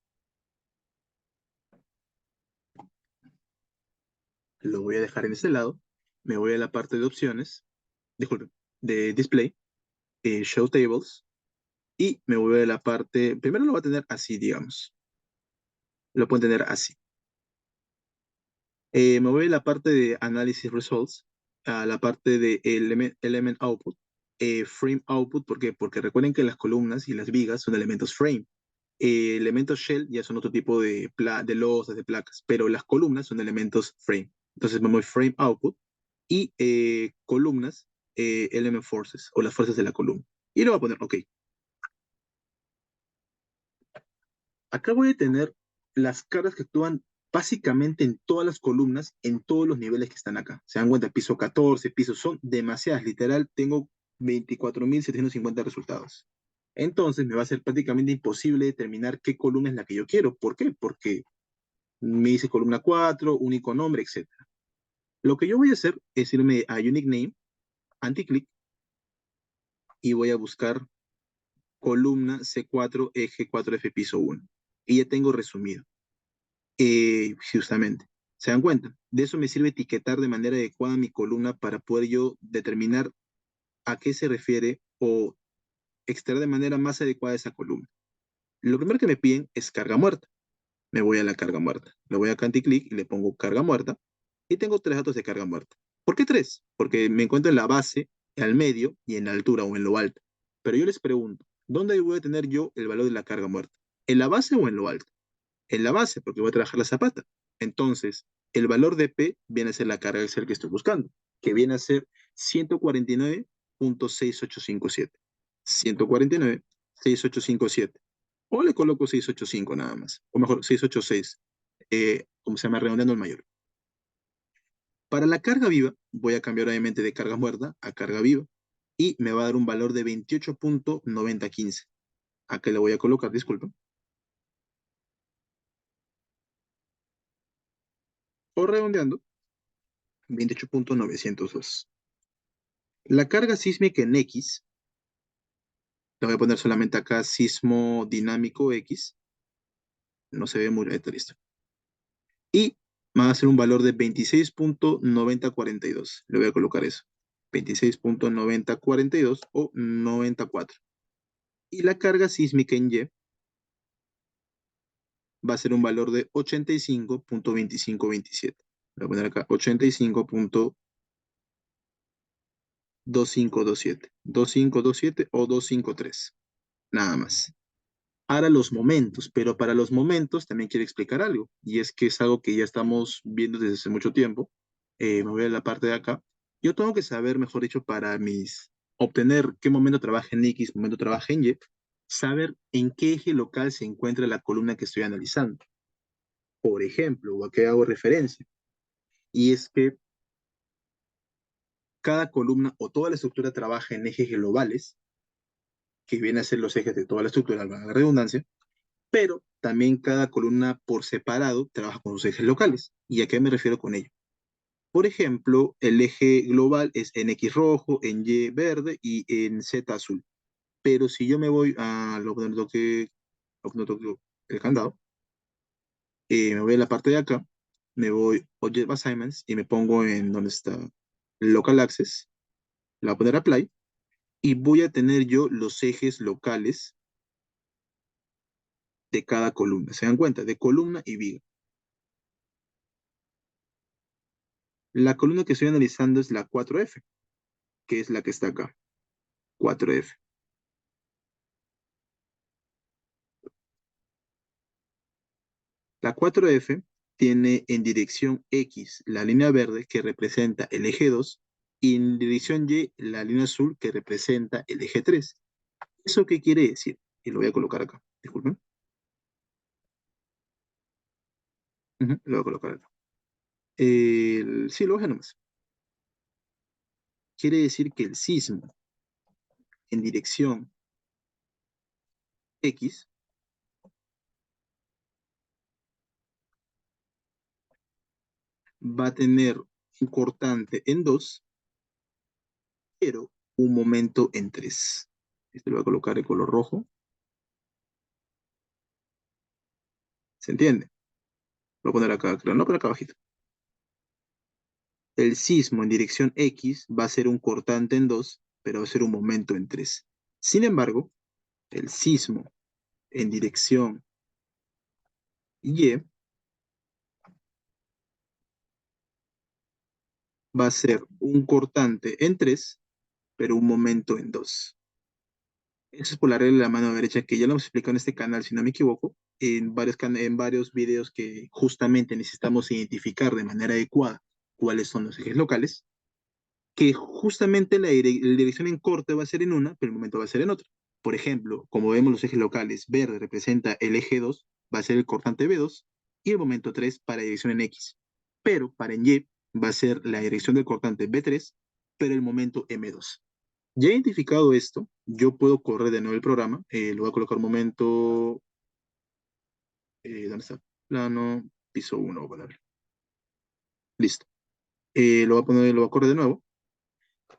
Lo voy a dejar en este lado. Me voy a la parte de opciones, disculpe, de display, show tables, y me voy a la parte, primero lo voy a tener así, digamos. Lo pueden tener así. Me voy a la parte de Analysis Results, a la parte de Element Output, Frame Output, ¿por qué? Porque recuerden que las columnas y las vigas son elementos frame. Elementos shell ya son otro tipo de losas, de placas, pero las columnas son elementos frame. Entonces me voy Frame Output y columnas, Element Forces o las fuerzas de la columna. Y le voy a poner OK. Acá voy a tener las cargas que actúan básicamente en todas las columnas, en todos los niveles que están acá. Se dan cuenta, piso 14, pisos, son demasiadas. Literal, tengo 24.750 resultados. Entonces me va a ser prácticamente imposible determinar qué columna es la que yo quiero. ¿Por qué? Porque me dice columna 4, único nombre, etc. Lo que yo voy a hacer es irme a Unique Name, anti-click, y voy a buscar columna C4, eje 4F, piso 1. Y ya tengo resumido. Justamente. ¿Se dan cuenta? De eso me sirve etiquetar de manera adecuada mi columna para poder yo determinar a qué se refiere o extraer de manera más adecuada esa columna. Lo primero que me piden es carga muerta. Me voy a la carga muerta. Le voy a clic y le pongo carga muerta y tengo tres datos de carga muerta. ¿Por qué tres? Porque me encuentro en la base al medio y en la altura o en lo alto. Pero yo les pregunto, ¿dónde voy a tener yo el valor de la carga muerta? ¿En la base o en lo alto? En la base, porque voy a trabajar la zapata. Entonces, el valor de P viene a ser la carga axial que estoy buscando, que viene a ser 149.6857. 149.6857. O le coloco 685 nada más, o mejor 686, como se llama, redondeando el mayor. Para la carga viva, voy a cambiar obviamente de carga muerta a carga viva y me va a dar un valor de 28.9015. ¿A qué le voy a colocar? Disculpa. O redondeando, 28.902. La carga sísmica en X, le voy a poner solamente acá sismo dinámico X, no se ve muy bien, listo. Y va a ser un valor de 26.9042. Le voy a colocar eso. 26.9042 o 94. Y la carga sísmica en Y va a ser un valor de 85.2527. Voy a poner acá 85.2527. 2527 o 253. Nada más. Ahora los momentos, pero para los momentos también quiero explicar algo, y es que es algo que ya estamos viendo desde hace mucho tiempo. Me voy a la parte de acá. Yo tengo que saber, mejor dicho, para obtener qué momento trabaja en X, momento trabaja en Y, saber en qué eje local se encuentra la columna que estoy analizando. Por ejemplo, o a qué hago referencia, y es que cada columna o toda la estructura trabaja en ejes globales, que vienen a ser los ejes de toda la estructura, valga la redundancia, pero también cada columna por separado trabaja con sus ejes locales. ¿Y a qué me refiero con ello? Por ejemplo, el eje global es en X rojo, en Y verde y en Z azul. Pero si yo me voy a lo que no toque el candado, me voy a la parte de acá, me voy Object Assignments y me pongo en donde está Local Access, le voy a poner Apply y voy a tener yo los ejes locales de cada columna. ¿Se dan cuenta? De columna y viga. La columna que estoy analizando es la 4F, que es la que está acá, 4F. La 4F tiene en dirección X la línea verde que representa el eje 2 y en dirección Y la línea azul que representa el eje 3. ¿Eso qué quiere decir? Y lo voy a colocar acá. Disculpen. Lo voy a colocar acá. Sí, lo voy a dejar nomás. Quiere decir que el sismo en dirección X va a tener un cortante en 2, pero un momento en 3. Este lo voy a colocar en color rojo. ¿Se entiende? Lo voy a poner acá, creo, no, pero acá abajito. El sismo en dirección X va a ser un cortante en 2, pero va a ser un momento en 3. Sin embargo, el sismo en dirección Y va a ser un cortante en 3, pero un momento en 2. Eso es por la regla de la mano derecha que ya lo hemos explicado en este canal, si no me equivoco, en varios videos que justamente necesitamos identificar de manera adecuada cuáles son los ejes locales, que justamente la dirección en corte va a ser en una, pero el momento va a ser en otra. Por ejemplo, como vemos los ejes locales, verde representa el eje 2, va a ser el cortante B2, y el momento 3 para dirección en X. Pero para en Y va a ser la dirección del cortante B3, pero el momento M2. Ya identificado esto, yo puedo correr de nuevo el programa. Lo voy a colocar un momento. ¿Dónde está? Plano, piso 1. Listo. Lo voy a correr de nuevo.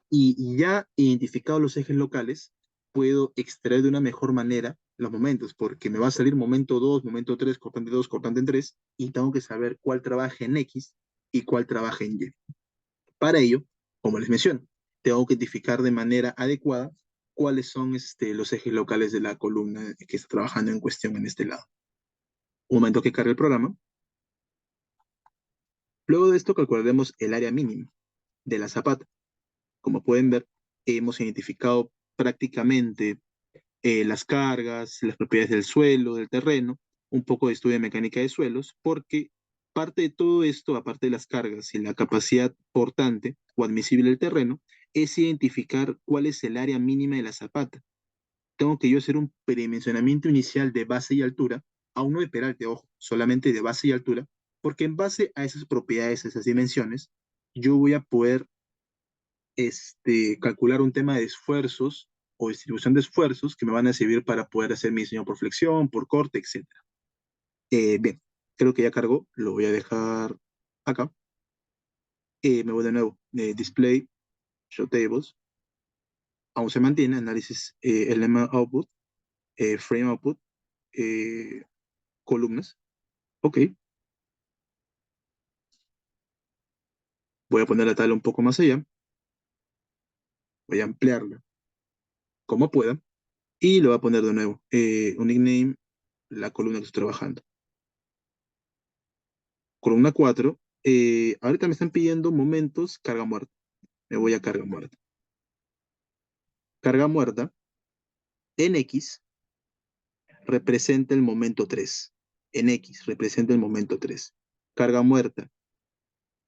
Y ya identificado los ejes locales, puedo extraer de una mejor manera los momentos, porque me va a salir momento 2, momento 3, cortante 2, cortante en 3, y tengo que saber cuál trabaja en X y cuál trabaja en Y. Para ello, como les menciono, tengo que identificar de manera adecuada cuáles son los ejes locales de la columna que está trabajando en cuestión en este lado. Un momento que cargue el programa. Luego de esto calcularemos el área mínima de la zapata. Como pueden ver, hemos identificado prácticamente las cargas, las propiedades del suelo, del terreno, un poco de estudio de mecánica de suelos, porque parte de todo esto, aparte de las cargas y la capacidad portante o admisible del terreno, es identificar cuál es el área mínima de la zapata. Tengo que yo hacer un predimensionamiento inicial de base y altura, aún no de peralte, ojo, solamente de base y altura, porque en base a esas propiedades, a esas dimensiones, yo voy a poder calcular un tema de esfuerzos o distribución de esfuerzos que me van a servir para poder hacer mi diseño por flexión, por corte, etcétera. Bien, creo que ya cargó, lo voy a dejar acá. Me voy de nuevo, Display, Show Tables, aún se mantiene, análisis Element Output, Frame Output, eh, columnas. Ok, voy a poner la tabla un poco más allá, voy a ampliarla como pueda y lo voy a poner de nuevo, un nickname, la columna que estoy trabajando. Columna 4. Ahorita me están pidiendo momentos, carga muerta. Me voy a carga muerta. Carga muerta en X representa el momento 3. En X representa el momento 3. Carga muerta.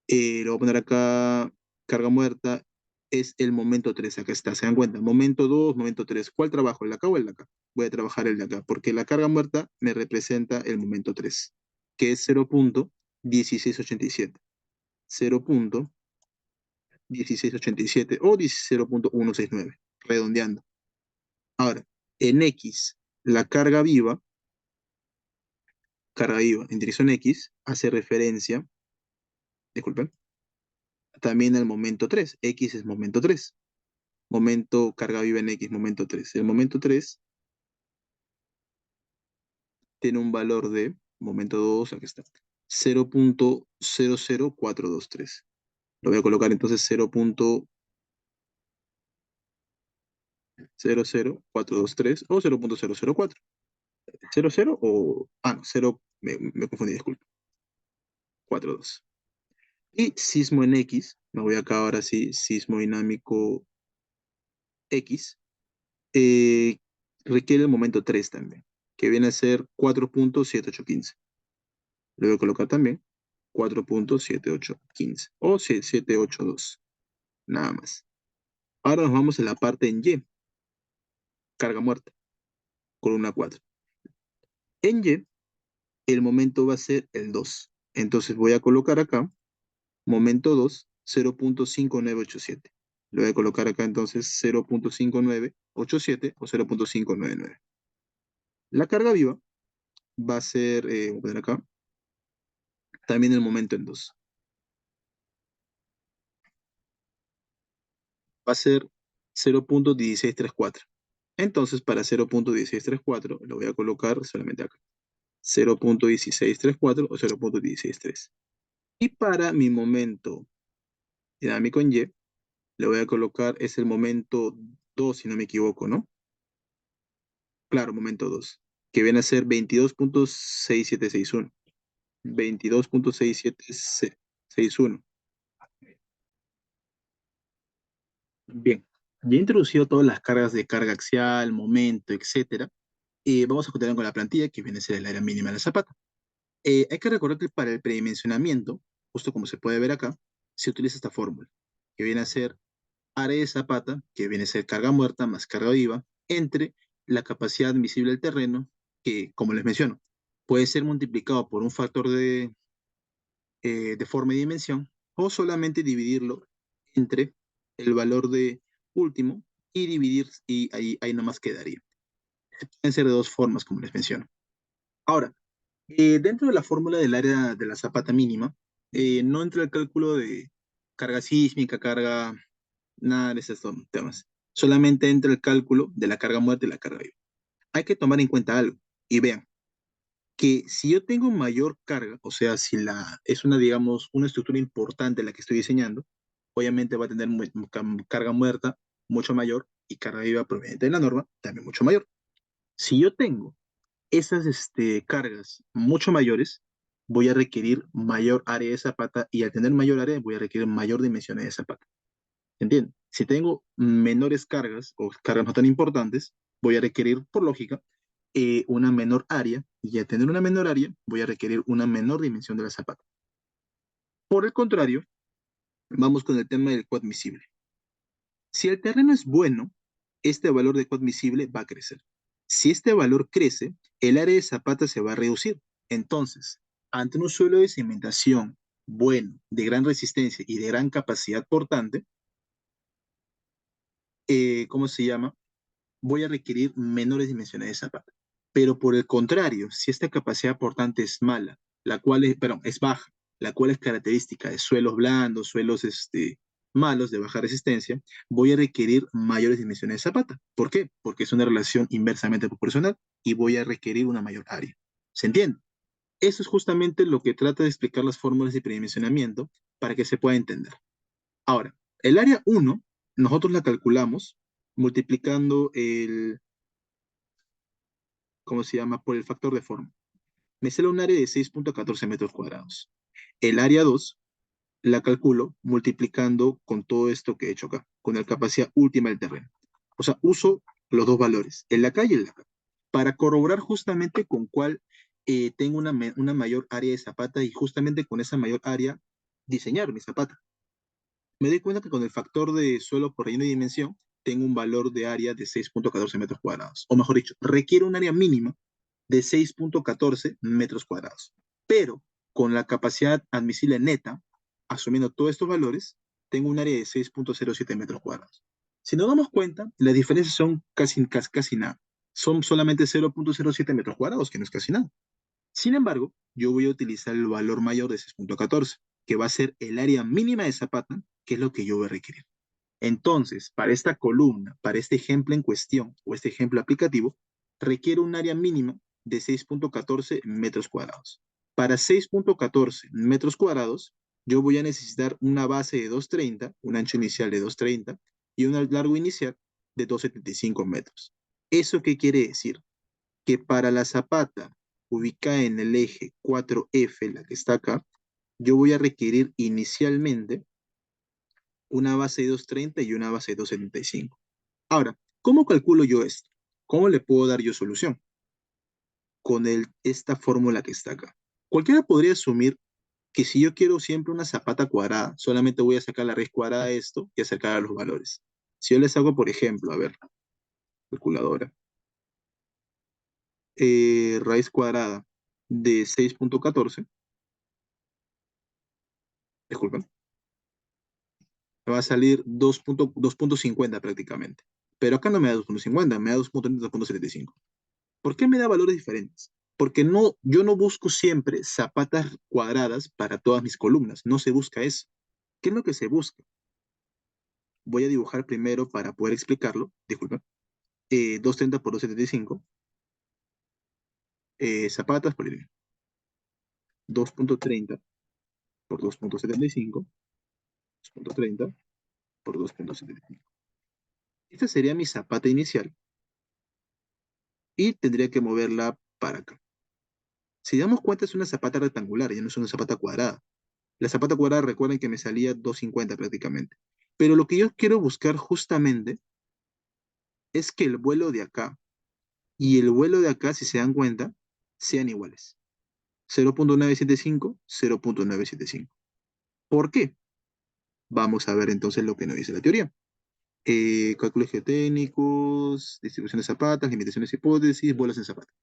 Lo voy a poner acá. Carga muerta es el momento 3. Acá está, se dan cuenta. Momento 2, momento 3. ¿Cuál trabajo? ¿El de acá o el de acá? Voy a trabajar el de acá, porque la carga muerta me representa el momento 3, que es 0.1687. 0.1687 o 0.169, redondeando. Ahora, en X, la carga viva en dirección X, hace referencia, disculpen, también al momento 3. X es momento 3. Momento carga viva en X, momento 3. El momento 3 tiene un valor de, momento 2, aquí está, 0.00423. Lo voy a colocar entonces 0.00423 o 0.004. 00 o... Ah, no, 0, me confundí, disculpe. 42. Y sismo en X, me voy acá ahora sí, sismo dinámico X, eh, requiere el momento 3 también, que viene a ser 4.7815. Le voy a colocar también 4.7815 o 782, nada más. Ahora nos vamos a la parte en Y, carga muerta, columna 4. En Y, el momento va a ser el 2. Entonces voy a colocar acá momento 2, 0.5987. Le voy a colocar acá entonces 0.5987 o 0.599. La carga viva va a ser, voy a poner acá, también el momento en 2. Va a ser 0.1634. Entonces, para 0.1634, lo voy a colocar solamente acá. 0.1634 o 0.163. Y para mi momento dinámico en Y, le voy a colocar, es el momento 2, si no me equivoco, ¿no? Claro, momento 2, que viene a ser 22.6761. 22.6761. Bien, ya he introducido todas las cargas de carga axial, momento, etcétera. Vamos a continuar con la plantilla, que viene a ser el área mínima de la zapata. Hay que recordar que para el predimensionamiento, justo como se puede ver acá, se utiliza esta fórmula, que viene a ser área de zapata, que viene a ser carga muerta más carga viva, entre la capacidad admisible del terreno, que, como les menciono, puede ser multiplicado por un factor de forma y dimensión, o solamente dividirlo entre el valor de último y dividir, y ahí nomás quedaría. Pueden ser de dos formas, como les menciono. Ahora, dentro de la fórmula del área de la zapata mínima, no entra el cálculo de carga sísmica, carga, nada de esos temas. Solamente entra el cálculo de la carga muerta y la carga viva. Hay que tomar en cuenta algo, y vean, que si yo tengo mayor carga, o sea, si es una, digamos, una estructura importante la que estoy diseñando, obviamente va a tener carga muerta mucho mayor y carga viva proveniente de la norma también mucho mayor. Si yo tengo esas cargas mucho mayores, voy a requerir mayor área de zapata y al tener mayor área voy a requerir mayor dimensión de zapata. ¿Entienden? Si tengo menores cargas o cargas no tan importantes, voy a requerir, por lógica, una menor área, y al tener una menor área, voy a requerir una menor dimensión de la zapata. Por el contrario, vamos con el tema del coadmisible. Si el terreno es bueno, este valor de coadmisible va a crecer. Si este valor crece, el área de zapata se va a reducir. Entonces, ante un suelo de cimentación bueno, de gran resistencia y de gran capacidad portante, ¿cómo se llama? Voy a requerir menores dimensiones de zapata. Pero por el contrario, si esta capacidad portante es mala, la cual es, perdón, es baja, la cual es característica de suelos blandos, suelos malos, de baja resistencia, voy a requerir mayores dimensiones de zapata. ¿Por qué? Porque es una relación inversamente proporcional y voy a requerir una mayor área. ¿Se entiende? Eso es justamente lo que trata de explicar las fórmulas de predimensionamiento para que se pueda entender. Ahora, el área 1, nosotros la calculamos multiplicando ¿cómo se llama? Por el factor de forma. Me sale un área de 6,14 metros cuadrados. El área 2 la calculo multiplicando con todo esto que he hecho acá, con la capacidad última del terreno. O sea, uso los dos valores, el de acá y el de acá, para corroborar justamente con cuál tengo una mayor área de zapata y justamente con esa mayor área diseñar mi zapata. Me doy cuenta que con el factor de suelo por relleno y dimensión tengo un valor de área de 6,14 metros cuadrados. O mejor dicho, requiere un área mínima de 6,14 metros cuadrados. Pero con la capacidad admisible neta, asumiendo todos estos valores, tengo un área de 6,07 metros cuadrados. Si nos damos cuenta, las diferencias son casi nada. Son solamente 0,07 metros cuadrados, que no es casi nada. Sin embargo, yo voy a utilizar el valor mayor de 6,14, que va a ser el área mínima de zapata, que es lo que yo voy a requerir. Entonces, para esta columna, para este ejemplo en cuestión o este ejemplo aplicativo, requiere un área mínima de 6,14 metros cuadrados. Para 6,14 metros cuadrados, yo voy a necesitar una base de 2,30, un ancho inicial de 2,30 y un largo inicial de 2,75 metros. ¿Eso qué quiere decir? Que para la zapata ubicada en el eje 4F, la que está acá, yo voy a requerir inicialmente una base de 2,30 y una base de 2,75. Ahora, ¿cómo calculo yo esto? ¿Cómo le puedo dar yo solución? Con esta fórmula que está acá. Cualquiera podría asumir que si yo quiero siempre una zapata cuadrada, solamente voy a sacar la raíz cuadrada de esto y acercar a los valores. Si yo les hago, por ejemplo, a ver, calculadora, raíz cuadrada de 6,14, disculpen, me va a salir 2,50 prácticamente. Pero acá no me da 2,50, me da 2,30, 2,75. ¿Por qué me da valores diferentes? Porque no, yo no busco siempre zapatas cuadradas para todas mis columnas, no se busca eso. ¿Qué es lo que se busca? Voy a dibujar primero para poder explicarlo, disculpa, 2,30 por 2,75, zapatas por 2,30 por 2,75, 2,30 por 2,75. Esta sería mi zapata inicial y tendría que moverla para acá. Si damos cuenta es una zapata rectangular, ya no es una zapata cuadrada. La zapata cuadrada, recuerden que me salía 2,50 prácticamente. Pero lo que yo quiero buscar justamente es que el vuelo de acá y el vuelo de acá, si se dan cuenta, sean iguales. 0,975, 0,975. ¿Por qué? Vamos a ver entonces lo que nos dice la teoría. Cálculos geotécnicos, distribución de zapatas, limitaciones de hipótesis, vuelos en zapata.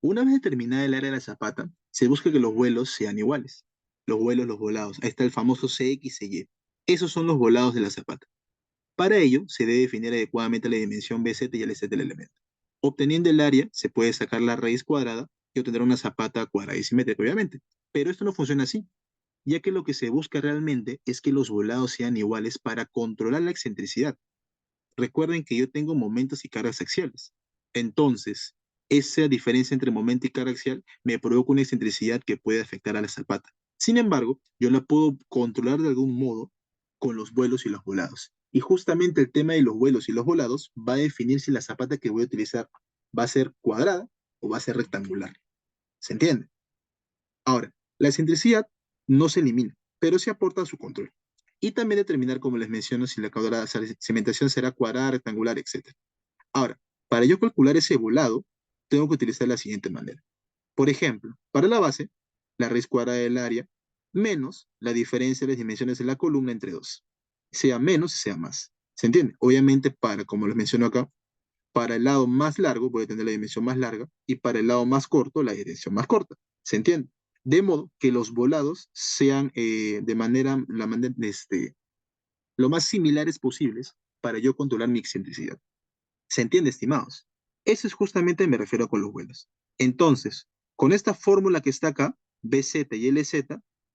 Una vez determinada el área de la zapata, se busca que los vuelos sean iguales. Los vuelos, los volados. Ahí está el famoso CX, CY. Esos son los volados de la zapata. Para ello, se debe definir adecuadamente la dimensión BZ y el Z del elemento. Obteniendo el área, se puede sacar la raíz cuadrada y obtener una zapata cuadrada y simétrica, obviamente. Pero esto no funciona así, ya que lo que se busca realmente es que los volados sean iguales para controlar la excentricidad. Recuerden que yo tengo momentos y cargas axiales. Entonces, esa diferencia entre momento y carga axial me provoca una excentricidad que puede afectar a la zapata. Sin embargo, yo la puedo controlar de algún modo con los vuelos y los volados. Y justamente el tema de los vuelos y los volados va a definir si la zapata que voy a utilizar va a ser cuadrada o va a ser rectangular. ¿Se entiende? Ahora, la excentricidad no se elimina, pero se aporta a su control. y también determinar, como les menciono, si la caudal de la cimentación será cuadrada, rectangular, etc. Ahora, para yo calcular ese volado, tengo que utilizar la siguiente manera. Por ejemplo, para la base, la raíz cuadrada del área menos la diferencia de las dimensiones de la columna entre dos. Sea menos, sea más. ¿Se entiende? Obviamente, como les menciono acá, para el lado más largo voy a tener la dimensión más larga y para el lado más corto la dimensión más corta. ¿Se entiende? De modo que los volados sean lo más similares posibles para yo controlar mi excentricidad. ¿Se entiende, estimados? Eso es justamente me refiero con los vuelos. Entonces, con esta fórmula que está acá, BZ y LZ,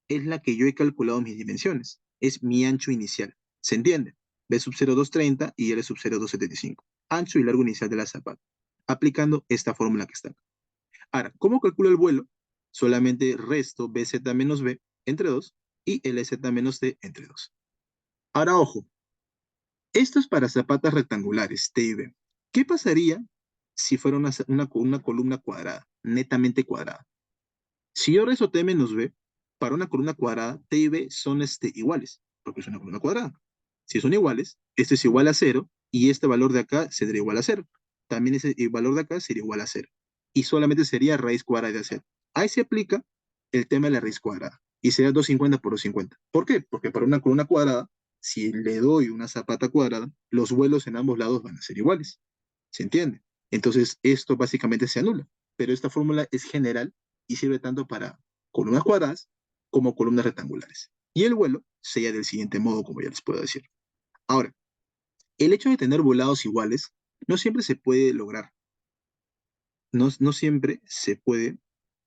es la que yo he calculado mis dimensiones. Es mi ancho inicial. ¿Se entiende? B sub 0,230 y L sub 0,275. Ancho y largo inicial de la zapata. Aplicando esta fórmula que está acá. Ahora, ¿cómo calculo el vuelo? Solamente resto BZ menos B entre 2 y LZ menos D entre 2. Ahora, ojo, esto es para zapatas rectangulares, T y B. ¿Qué pasaría si fuera una columna cuadrada, netamente cuadrada? Si yo rezo T menos B, para una columna cuadrada, T y B son iguales, porque es una columna cuadrada. Si son iguales, este es igual a cero y este valor de acá sería igual a cero. También ese valor de acá sería igual a cero. Y solamente sería raíz cuadrada de cero. Ahí se aplica el tema de la raíz cuadrada. Y sería 250 por 250. ¿Por qué? Porque para una columna cuadrada, si le doy una zapata cuadrada, los vuelos en ambos lados van a ser iguales. ¿Se entiende? Entonces, esto básicamente se anula. Pero esta fórmula es general y sirve tanto para columnas cuadradas como columnas rectangulares. Y el vuelo sería del siguiente modo, como ya les puedo decir. Ahora, el hecho de tener volados iguales no siempre se puede lograr. No siempre se puede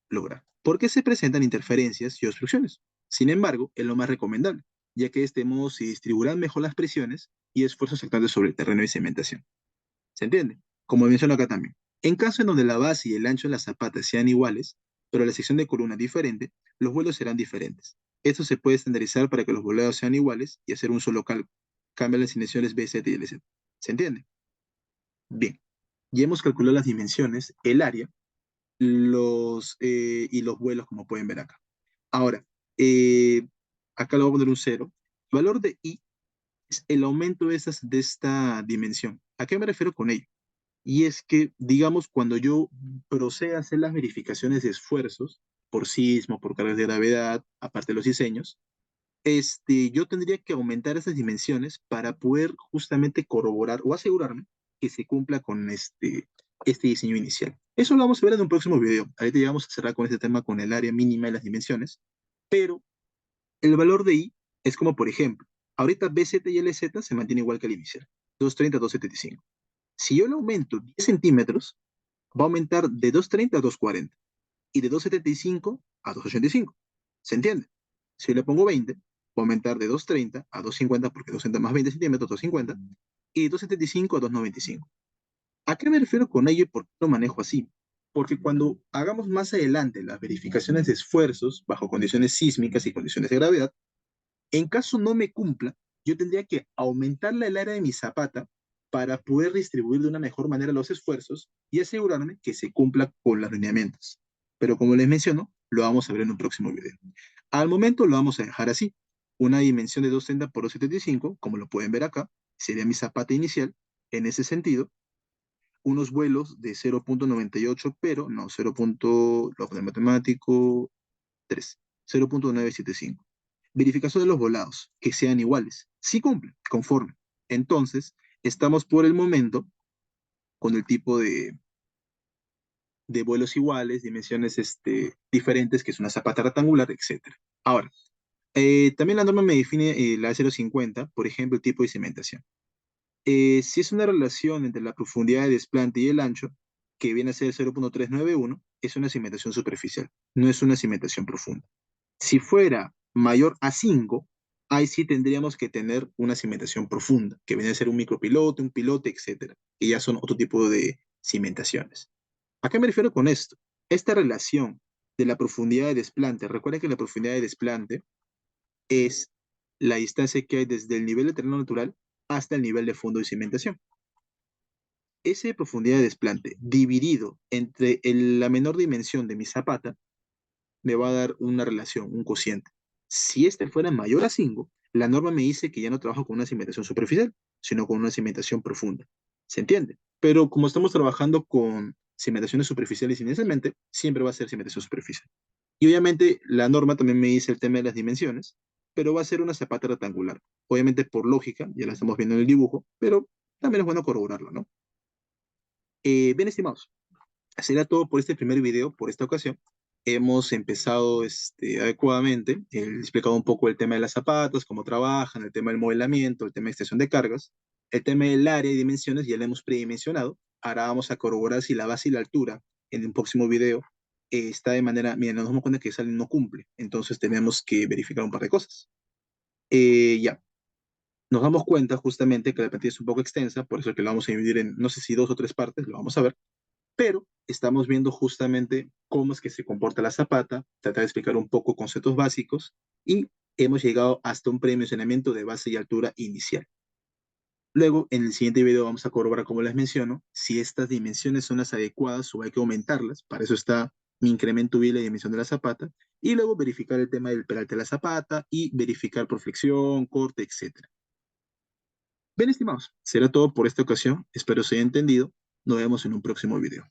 lograr. Porque se presentan interferencias y obstrucciones. Sin embargo, es lo más recomendable, ya que de este modo se distribuirán mejor las presiones y esfuerzos actantes sobre el terreno de cimentación. ¿Se entiende? Como menciono acá también. En caso en donde la base y el ancho de las zapatas sean iguales, pero la sección de columna diferente, los vuelos serán diferentes. Esto se puede estandarizar para que los volados sean iguales y hacer un solo cálculo. Cambia las dimensiones B, Z y LZ. ¿Se entiende? Bien. Ya hemos calculado las dimensiones, el área, y los vuelos, como pueden ver acá. Ahora, eh, acá le voy a poner un cero. El valor de I es el aumento de esta dimensión. ¿A qué me refiero con ello? Y es que, digamos, cuando yo proceda a hacer las verificaciones de esfuerzos por sismo, por cargas de gravedad, aparte de los diseños, yo tendría que aumentar esas dimensiones para poder justamente corroborar o asegurarme que se cumpla con este diseño inicial. Eso lo vamos a ver en un próximo video. Ahorita ya vamos a cerrar con este tema con el área mínima y las dimensiones, pero el valor de I es como, por ejemplo, ahorita BZ y LZ se mantiene igual que el inicial, 230 a 275. Si yo le aumento 10 centímetros, va a aumentar de 230 a 240 y de 275 a 285. ¿Se entiende? Si yo le pongo 20, va a aumentar de 230 a 250 porque 200 más 20 centímetros, 250, y de 275 a 295. ¿A qué me refiero con ello y por qué lo manejo así? Porque cuando hagamos más adelante las verificaciones de esfuerzos bajo condiciones sísmicas y condiciones de gravedad, en caso no me cumpla, yo tendría que aumentarle el área de mi zapata para poder distribuir de una mejor manera los esfuerzos y asegurarme que se cumpla con los lineamientos. Pero como les menciono, lo vamos a ver en un próximo video. Al momento lo vamos a dejar así. Una dimensión de 230 por 275, como lo pueden ver acá, sería mi zapata inicial. En ese sentido, unos vuelos de 0,98, pero no, 0. Lo de matemático, 3, 0,975. Verificación de los volados, que sean iguales. Sí cumple, conforme. Entonces, estamos por el momento con el tipo de vuelos iguales, dimensiones diferentes, que es una zapata rectangular, etcétera. Ahora, también la norma me define la 0,50, por ejemplo, el tipo de cimentación. Si es una relación entre la profundidad de desplante y el ancho, que viene a ser 0,391, es una cimentación superficial, no es una cimentación profunda. Si fuera mayor a 5, ahí sí tendríamos que tener una cimentación profunda, que viene a ser un micropilote, un pilote, etcétera, que ya son otro tipo de cimentaciones. ¿A qué me refiero con esto? Esta relación de la profundidad de desplante, recuerden que la profundidad de desplante es la distancia que hay desde el nivel de terreno natural hasta el nivel de fondo de cimentación. Esa profundidad de desplante dividido entre la menor dimensión de mi zapata me va a dar una relación, un cociente. Si este fuera mayor a 5, La norma me dice que ya no trabajo con una cimentación superficial, sino con una cimentación profunda. ¿Se entiende? Pero como estamos trabajando con cimentaciones superficiales inicialmente, siempre va a ser cimentación superficial. Y obviamente la norma también me dice el tema de las dimensiones, pero va a ser una zapata rectangular. Obviamente por lógica, ya la estamos viendo en el dibujo, pero también es bueno corroborarlo, ¿no? Bien, estimados, será todo por este primer video, por esta ocasión. Hemos empezado adecuadamente, he explicado un poco el tema de las zapatas, cómo trabajan, el tema del modelamiento, el tema de extensión de cargas, el tema del área y dimensiones, ya lo hemos predimensionado. Ahora vamos a corroborar si la base y la altura en un próximo video está de manera, mira, nos damos cuenta que sale no cumple, entonces tenemos que verificar un par de cosas. Ya, nos damos cuenta justamente que la plantilla es un poco extensa, por eso que lo vamos a dividir en, no sé si dos o tres partes, lo vamos a ver, pero estamos viendo justamente cómo es que se comporta la zapata, tratar de explicar un poco conceptos básicos y hemos llegado hasta un predimensionamiento de base y altura inicial. Luego, en el siguiente video vamos a corroborar, como les menciono, si estas dimensiones son las adecuadas o hay que aumentarlas. Para eso está mi incremento y la dimensión de la zapata. Y luego verificar el tema del peralte de la zapata y verificar por flexión, corte, etc. Bien, estimados, será todo por esta ocasión. Espero se haya entendido. Nos vemos en un próximo video.